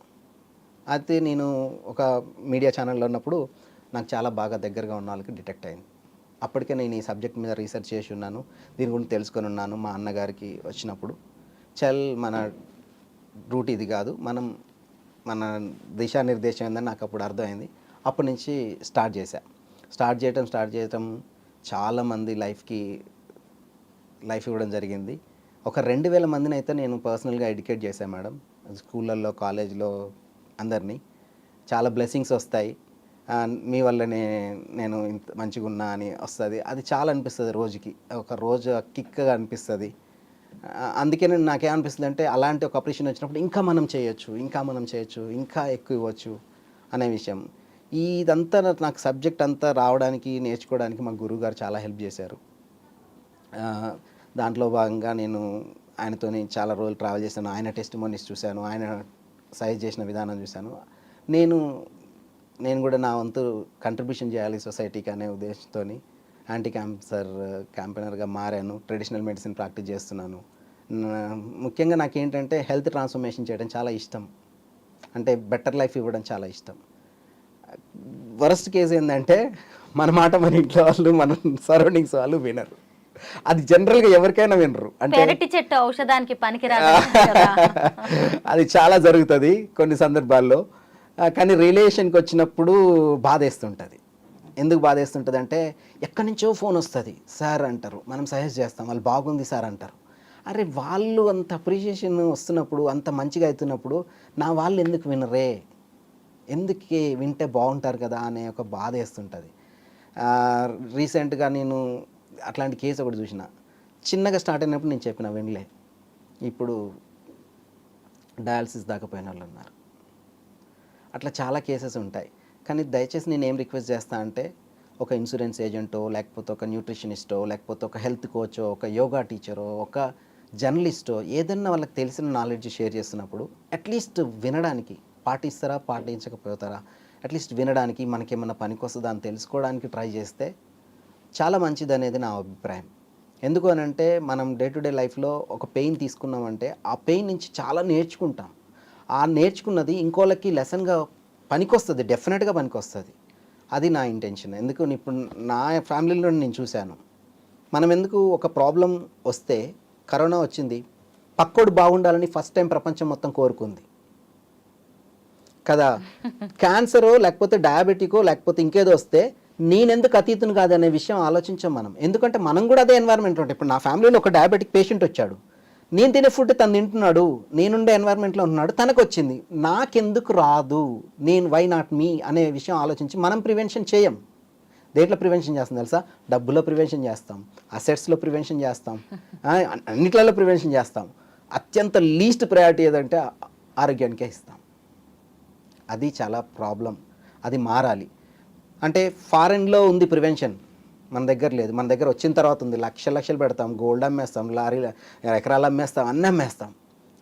అయితే నేను ఒక మీడియా ఛానల్లో ఉన్నప్పుడు నాకు చాలా బాగా దగ్గరగా ఉన్న వాళ్ళకి డిటెక్ట్ అయింది. అప్పటికే నేను ఈ సబ్జెక్ట్ మీద రీసెర్చ్ చేసి ఉన్నాను, దీని గురించి తెలుసుకొని ఉన్నాను. మా అన్నగారికి వచ్చినప్పుడు మన రూట్ ఇది కాదు, మన దిశానిర్దేశం ఏందని నాకు అప్పుడు అర్థమైంది. అప్పటి నుంచి స్టార్ట్ చేయటం చాలామంది లైఫ్ ఇవ్వడం జరిగింది. ఒక 2000 మందిని అయితే నేను పర్సనల్గా ఎడ్యుకేట్ చేశాను మేడం. స్కూళ్ళల్లో, కాలేజ్లో అందరినీ. చాలా బ్లెస్సింగ్స్ వస్తాయి. మీ వల్లనే నేను ఇంత మంచిగా ఉన్నా అని వస్తుంది. అది చాలా అనిపిస్తుంది రోజుకి. ఒక రోజు కిక్గా అనిపిస్తుంది. అందుకే నాకేమనిపిస్తుంది అంటే అలాంటి ఒక అప్రిషియేషన్ వచ్చినప్పుడు ఇంకా మనం చేయొచ్చు, ఇంకా ఎక్కువ ఇవ్వచ్చు అనే విషయం. ఇదంతా నాకు సబ్జెక్ట్ అంతా రావడానికి, నేర్చుకోవడానికి మా గురువుగారు చాలా హెల్ప్ చేశారు. దాంట్లో భాగంగా నేను ఆయనతోని చాలా రోజులు ట్రావెల్ చేశాను. ఆయన టెస్టిమోనీస్ చూశాను, ఆయన సజెస్ట్ చేసిన విధానం చూశాను. నేను కూడా నా వంతు కంట్రిబ్యూషన్ చేయాలి సొసైటీకి అనే ఉద్దేశంతో యాంటీ క్యాన్సర్ క్యాంపెయినర్గా మారాను. ట్రెడిషనల్ మెడిసిన్ ప్రాక్టీస్ చేస్తున్నాను. ముఖ్యంగా నాకేంటంటే హెల్త్ ట్రాన్స్ఫర్మేషన్ చేయడం చాలా ఇష్టం. అంటే బెటర్ లైఫ్ ఇవ్వడం చాలా ఇష్టం. వరస్ట్ కేసు ఏంటంటే మన మాట మన ఇంట్లో వాళ్ళు, మన సరౌండింగ్స్ వాళ్ళు వినరు. అది జనరల్గా ఎవరికైనా వినరు. అంటే పెరటి చెట్టు ఔషధానికి పనికిరాదు. అది చాలా జరుగుతుంది కొన్ని సందర్భాల్లో. కానీ రిలేషన్కి వచ్చినప్పుడు బాధేస్తుంటుంది. ఎందుకు బాధేస్తుంటుంది అంటే ఎక్కడి నుంచో ఫోన్ వస్తుంది, సార్ అంటారు, మనం సజెస్ట్ చేస్తాం, వాళ్ళు బాగుంది సార్ అంటారు. అరే వాళ్ళు అంత అప్రిషియేషన్ వస్తున్నప్పుడు, అంత మంచిగా అవుతున్నప్పుడు నా వాళ్ళు ఎందుకు వినరే, ఎందుకే వింటే బాగుంటారు కదా అనే ఒక బాధ వేస్తుంటుంది. రీసెంట్గా నేను అట్లాంటి కేసు ఒకటి చూసిన. చిన్నగా స్టార్ట్ అయినప్పుడు నేను చెప్పిన వినలే. ఇప్పుడు డయాలసిస్ దాకా పోయిన వాళ్ళు ఉన్నారు. అట్లా చాలా కేసెస్ ఉంటాయి. కానీ దయచేసి నేను ఏం రిక్వెస్ట్ చేస్తా అంటే ఒక ఇన్సూరెన్స్ ఏజెంటో, లేకపోతే ఒక న్యూట్రిషనిస్టో, లేకపోతే ఒక హెల్త్ కోచో, ఒక యోగా టీచరో, ఒక జర్నలిస్టో ఏదన్నా వాళ్ళకి తెలిసిన నాలెడ్జ్ షేర్ చేస్తున్నప్పుడు అట్లీస్ట్ వినడానికి, పాటిస్తారా పాటించకపోతారా, అట్లీస్ట్ వినడానికి, మనకేమన్నా పనికొస్తుందా అని తెలుసుకోవడానికి ట్రై చేస్తే చాలా మంచిది అనేది నా అభిప్రాయం. ఎందుకు అని అంటే మనం డే టు డే లైఫ్లో ఒక పెయిన్ తీసుకున్నామంటే ఆ పెయిన్ నుంచి చాలా నేర్చుకుంటాం. ఆ నేర్చుకున్నది ఇంకోళ్ళకి లెసన్గా పనికొస్తుంది, డెఫినెట్గా పనికొస్తుంది. అది నా ఇంటెన్షన్. ఎందుకు ఇప్పుడు నా ఫ్యామిలీలో నేను చూశాను, మనం ఎందుకు ఒక ప్రాబ్లం వస్తే, కరోనా వచ్చింది, పక్కోడు బాగుండాలని ఫస్ట్ టైం ప్రపంచం మొత్తం కోరుకుంది కదా. క్యాన్సరో లేకపోతే డయాబెటికో లేకపోతే ఇంకేదో వస్తే నేనెందుకు అతీతుని కాదనే విషయం ఆలోచించాం మనం. ఎందుకంటే మనం కూడా అదే ఎన్వైర్న్మెంట్లో ఉంటాం. ఇప్పుడు నా ఫ్యామిలీలో ఒక డయాబెటిక్ పేషెంట్ వచ్చాడు, నేను తినే ఫుడ్ తను తింటున్నాడు, నేనుండే ఎన్వైర్న్మెంట్లో ఉంటున్నాడు, తనకు వచ్చింది, నాకెందుకు రాదు, వై నాట్ మీ అనే విషయం ఆలోచించి మనం ప్రివెన్షన్ చేయం. దేంట్లో ప్రివెన్షన్ చేస్తాం తెలుసా? డబ్బులో ప్రివెన్షన్ చేస్తాం, అసెట్స్లో ప్రివెన్షన్ చేస్తాం, అన్నిట్లలో ప్రివెన్షన్ చేస్తాం. అత్యంత లీస్ట్ ప్రయారిటీ ఏదంటే ఆరోగ్యానికే ఇస్తాం. అది చాలా ప్రాబ్లం. అది మారాలి. అంటే ఫారెన్లో ఉంది ప్రివెన్షన్, మన దగ్గర లేదు. మన దగ్గర వచ్చిన తర్వాత ఉంది. లక్షలు పెడతాం, గోల్డ్ అమ్మేస్తాం, లారీలు ఎకరాలు అమ్మేస్తాం, అన్నీ అమ్మేస్తాం,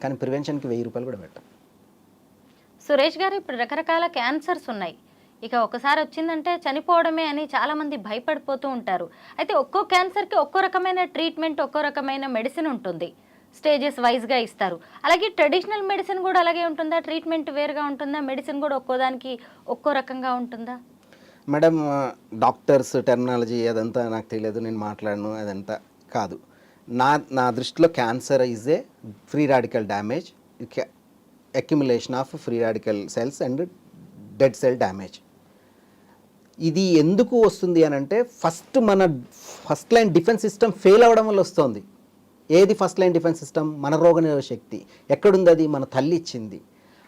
కానీ ప్రివెన్షన్కి 1000 రూపాయలు కూడా పెట్టాం. సురేష్ గారు, ఇప్పుడు రకరకాల క్యాన్సర్స్ ఉన్నాయి. ఇక ఒకసారి వచ్చిందంటే చనిపోవడమే అని చాలామంది భయపడిపోతూ ఉంటారు. అయితే ఒక్కో క్యాన్సర్కి ఒక్కో రకమైన ట్రీట్మెంట్, ఒక్కో రకమైన మెడిసిన్ ఉంటుంది, స్టేజెస్ వైజ్గా ఇస్తారు. అలాగే ట్రెడిషనల్ మెడిసిన్ కూడా అలాగే ఉంటుందా? ట్రీట్మెంట్ వేరుగా ఉంటుందా? మెడిసిన్ కూడా ఒక్కో దానికి ఒక్కో రకంగా ఉంటుందా? మేడం, డాక్టర్స్ టెర్మినాలజీ అదంతా నాకు తెలియదు, నేను మాట్లాడను, అదంతా కాదు. నా దృష్టిలో cancer is a free radical damage, accumulation of free radical cells and dead cell damage. ఇది ఎందుకు వస్తుంది అని అంటే first line defence system fail అవ్వడం వల్ల వస్తుంది. ఏది ఫస్ట్ లైన్ డిఫెన్స్ సిస్టమ్? మన రోగనిరోధక శక్తి. ఎక్కడుంది అది? మన తల్లి ఇచ్చింది.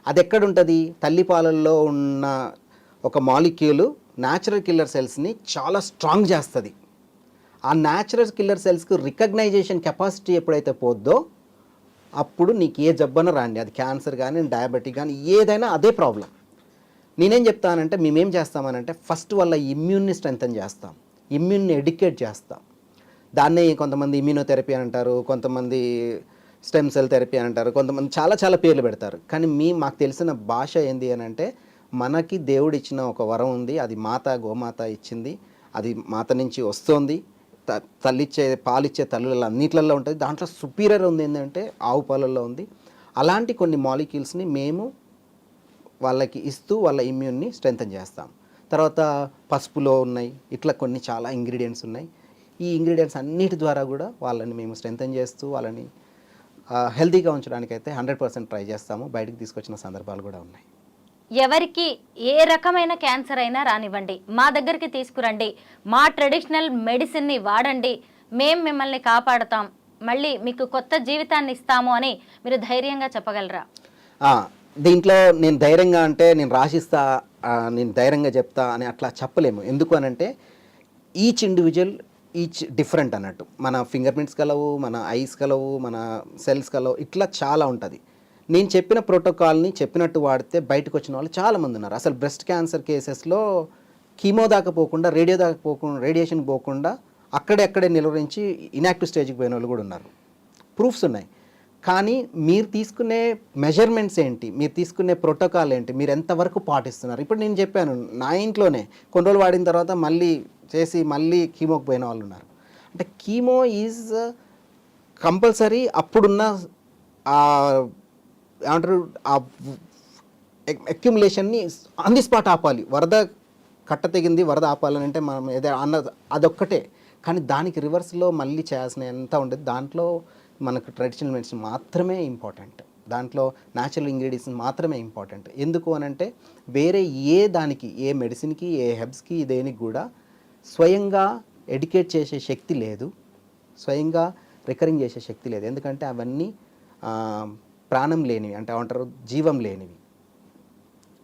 అది ఎక్కడుంటుంది? తల్లి పాలల్లో ఉన్న ఒక మాలిక్యూలు న్యాచురల్ కిల్లర్ సెల్స్ని చాలా స్ట్రాంగ్ చేస్తుంది. ఆ న్యాచురల్ కిల్లర్ సెల్స్కి రికగ్నైజేషన్ కెపాసిటీ ఎప్పుడైతే పోద్దో అప్పుడు నీకు ఏ జబ్బన రాండి, అది క్యాన్సర్ కానీ డయాబెటిక్ కానీ ఏదైనా అదే ప్రాబ్లం. నేనేం చెప్తానంటే మేమేం చేస్తామనంటే ఫస్ట్ వాళ్ళ ఇమ్యూన్ని స్ట్రెంథన్ చేస్తాం, ఇమ్యూన్ని ఎడ్యుకేట్ చేస్తాం. దాన్నే కొంతమంది ఇమ్యూనోథెరపీ అని అంటారు, కొంతమంది స్టెమ్ సెల్ థెరపీ అని అంటారు, కొంతమంది చాలా పేర్లు పెడతారు. కానీ మాకు తెలిసిన భాష ఏంది అని అంటే మనకి దేవుడు ఇచ్చిన ఒక వరం ఉంది, అది గోమాత ఇచ్చింది, అది మాత నుంచి వస్తుంది. తల్లిచ్చే పాలిచ్చే తల్లులలో అన్నిట్లలో ఉంటుంది. దాంట్లో సుపీరియర్ ఉంది ఏంటంటే ఆవు పాలల్లో ఉంది. అలాంటి కొన్ని మాలిక్యూల్స్ని మేము వాళ్ళకి ఇస్తూ వాళ్ళ ఇమ్యూన్ని స్ట్రెంథన్ చేస్తాం. తర్వాత పసుపులో ఉన్నాయి, ఇట్లా కొన్ని చాలా ఇంగ్రీడియంట్స్ ఉన్నాయి. ఈ ఇంగ్రీడియంట్స్ అన్నిటి ద్వారా కూడా వాళ్ళని మేము స్ట్రెంథన్ చేస్తూ వాళ్ళని హెల్తీగా ఉంచడానికైతే 100% ట్రై చేస్తాము. బయటకు తీసుకొచ్చిన సందర్భాలు కూడా ఉన్నాయి. ఎవరికి ఏ రకమైన క్యాన్సర్ అయినా రానివ్వండి, మా దగ్గరికి తీసుకురండి, మా ట్రెడిషనల్ మెడిసిన్ని వాడండి, మేము మిమ్మల్ని కాపాడుతాం, మళ్ళీ మీకు కొత్త జీవితాన్ని ఇస్తాము అని మీరు ధైర్యంగా చెప్పగలరా? దీంట్లో నేను ధైర్యంగా అంటే నేను రాసిస్తా, నేను ధైర్యంగా చెప్తా అని అట్లా చెప్పలేము. ఎందుకు అనంటే ఈచ్ ఇండివిజువల్ డిఫరెంట్ అన్నట్టు. మన ఫింగర్ ప్రింట్స్ కలవు, మన ఐస్ కలవు, మన సెల్స్ కలవు, ఇట్లా చాలా ఉంటుంది. నేను చెప్పిన ప్రోటోకాల్ని చెప్పినట్టు వాడితే బయటకు వచ్చిన వాళ్ళు చాలామంది ఉన్నారు. అసలు బ్రెస్ట్ క్యాన్సర్ కేసెస్లో కీమో దాకా పోకుండా, రేడియేషన్ పోకుండా అక్కడే నిలువరించి ఇనాక్టివ్ స్టేజ్కి పోయిన వాళ్ళు కూడా ఉన్నారు. ప్రూఫ్స్ ఉన్నాయి. కానీ మీరు తీసుకునే మెజర్మెంట్స్ ఏంటి, మీరు తీసుకునే ప్రోటోకాల్ ఏంటి, మీరు ఎంతవరకు పాటిస్తున్నారు? ఇప్పుడు నేను చెప్పాను, నా ఇంట్లోనే కొన్ని రోజులు వాడిన తర్వాత మళ్ళీ కీమోకి పోయిన వాళ్ళు ఉన్నారు. అంటే కీమో ఈజ్ కంపల్సరీ. అప్పుడున్న ఏమంటారు, ఆ అక్యుములేషన్ని ఆన్ ది స్పాట్ ఆపాలి. వరద కట్ట తెగింది, వరద ఆపాలని అంటే మనం అదొక్కటే. కానీ దానికి రివర్స్లో మళ్ళీ చేయాల్సిన ఎంత ఉండేది. దాంట్లో మనకు ట్రెడిషనల్ మెడిసిన్ మాత్రమే ఇంపార్టెంట్, దాంట్లో న్యాచురల్ ఇంగ్రీడియంట్స్ మాత్రమే ఇంపార్టెంట్. ఎందుకు అనంటే వేరే ఏ మెడిసిన్కి, ఏ హెర్బ్స్కి, దేనికి కూడా స్వయంగా ఎడ్యుకేట్ చేసే శక్తి లేదు, స్వయంగా రికరింగ్ చేసే శక్తి లేదు. ఎందుకంటే అవన్నీ ప్రాణం లేనివి, అంటే ఏమంటారు, జీవం లేనివి.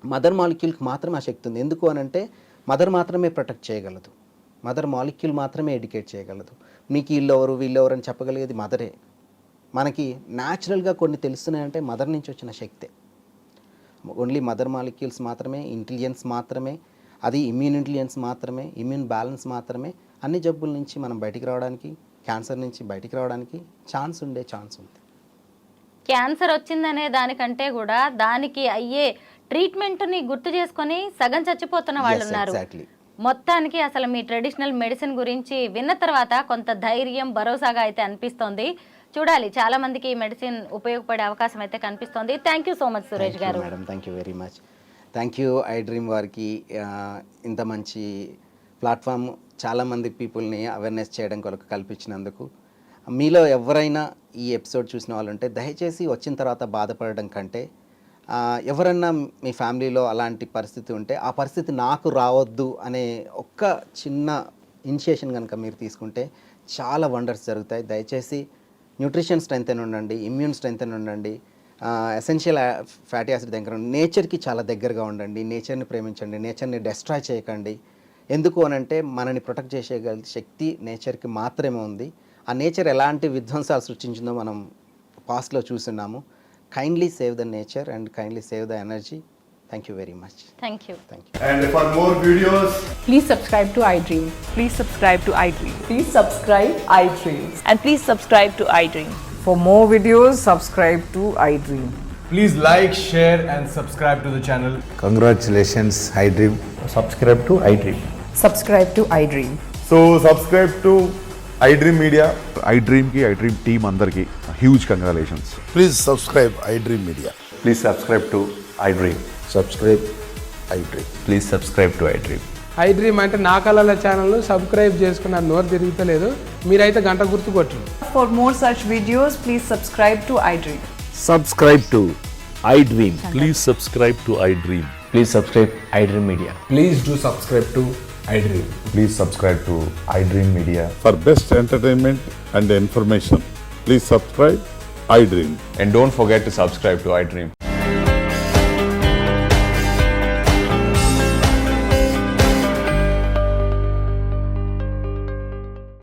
మదర్ మాలిక్యూల్కి మాత్రమే ఆ శక్తి ఉంది. ఎందుకు అనంటే మదర్ మాత్రమే ప్రొటెక్ట్ చేయగలదు, మదర్ మాలిక్యూల్ మాత్రమే ఎడ్యుకేట్ చేయగలదు. మీకు వీళ్ళెవరు అని చెప్పగలిగేది మదరే. మనకి న్యాచురల్గా కొన్ని తెలుస్తున్నాయంటే మదర్ నుంచి వచ్చిన శక్తే. ఓన్లీ మదర్ మాలిక్యూల్స్ మాత్రమే, ఇంటెలిజెన్స్ మాత్రమే, అది ఇమ్యూన్ ఇంటెలిజెన్స్ మాత్రమే, ఇమ్యూన్ బ్యాలెన్స్ మాత్రమే అన్ని జబ్బుల నుంచి మనం బయటికి రావడానికి, క్యాన్సర్ నుంచి బయటికి రావడానికి ఛాన్స్ ఉంది. క్యాన్సర్ వచ్చిందనే దానికంటే కూడా దానికి అయ్యే ట్రీట్మెంట్ని గుర్తు చేసుకొని సగం చచ్చిపోతున్న వాళ్ళు ఉన్నారు. మొత్తానికి అసలు మీ ట్రెడిషనల్ మెడిసిన్ గురించి విన్న తర్వాత కొంత ధైర్యం, భరోసాగా అయితే అనిపిస్తోంది. చూడాలి, చాలా మందికి ఈ మెడిసిన్ ఉపయోగపడే అవకాశం అయితే కనిపిస్తోంది. Thank you so much Suresh గారు. Madam, thank you very much. Thank you I dream వారికి ఇంత మంచి ప్లాట్ఫామ్, చాలామంది పీపుల్ని అవేర్నెస్ చేయడం కొరకు కల్పించినందుకు. మీలో ఎవరైనా ఈ ఎపిసోడ్ చూసిన వాళ్ళు ఉంటే దయచేసి వచ్చిన తర్వాత బాధపడడం కంటే, ఎవరన్నా మీ ఫ్యామిలీలో అలాంటి పరిస్థితి ఉంటే ఆ పరిస్థితి నాకు రావద్దు అనే ఒక్క చిన్న ఇనిషియేషన్ కనుక మీరు తీసుకుంటే చాలా వండర్స్ జరుగుతాయి. దయచేసి న్యూట్రిషన్ స్ట్రెంత్ అని ఉండండి, ఇమ్యూన్ స్ట్రెంత్ అని ఉండండి, ఎసెన్షియల్ ఫ్యాటీ యాసిడ్ దగ్గర ఉండండి, నేచర్కి చాలా దగ్గరగా ఉండండి, నేచర్ని ప్రేమించండి, నేచర్ని డెస్ట్రాయ్ చేయకండి. ఎందుకు అనంటే మనని ప్రొటెక్ట్ చేసేగల శక్తి నేచర్కి మాత్రమే ఉంది. ఆ నేచర్ ఎలాంటి విధ్వంసాలు సృష్టించిందో మనం పాస్ట్లో చూస్తున్నాము. Kindly save the nature and kindly save the energy. Thank you very much. Thank you. And for more videos, Please subscribe to iDream. Please subscribe to iDream. Please subscribe iDream. And please subscribe to iDream. For more videos, subscribe to iDream. please like, share, and subscribe to the channel. Congratulations, iDream. subscribe to iDream. Subscribe to iDream. So subscribe to iDream Media. iDream ki iDream team andarki huge congratulations. Please subscribe iDream Media. Please subscribe to iDream. Subscribe iDream. Please subscribe to iDream. iDream అంటే నా కళల ఛానల్ను subscribe చేసుకున్న నోరు తిరుగుతలేదు, మీరైతే గంట గుర్తు కొట్టండి. For more such videos, please subscribe to iDream. Subscribe to iDream. Please subscribe to iDream. Please subscribe iDream Media. Please do subscribe to iDream. Please subscribe to iDream Media. For best entertainment and information, please subscribe iDream. And don't forget to subscribe to iDream.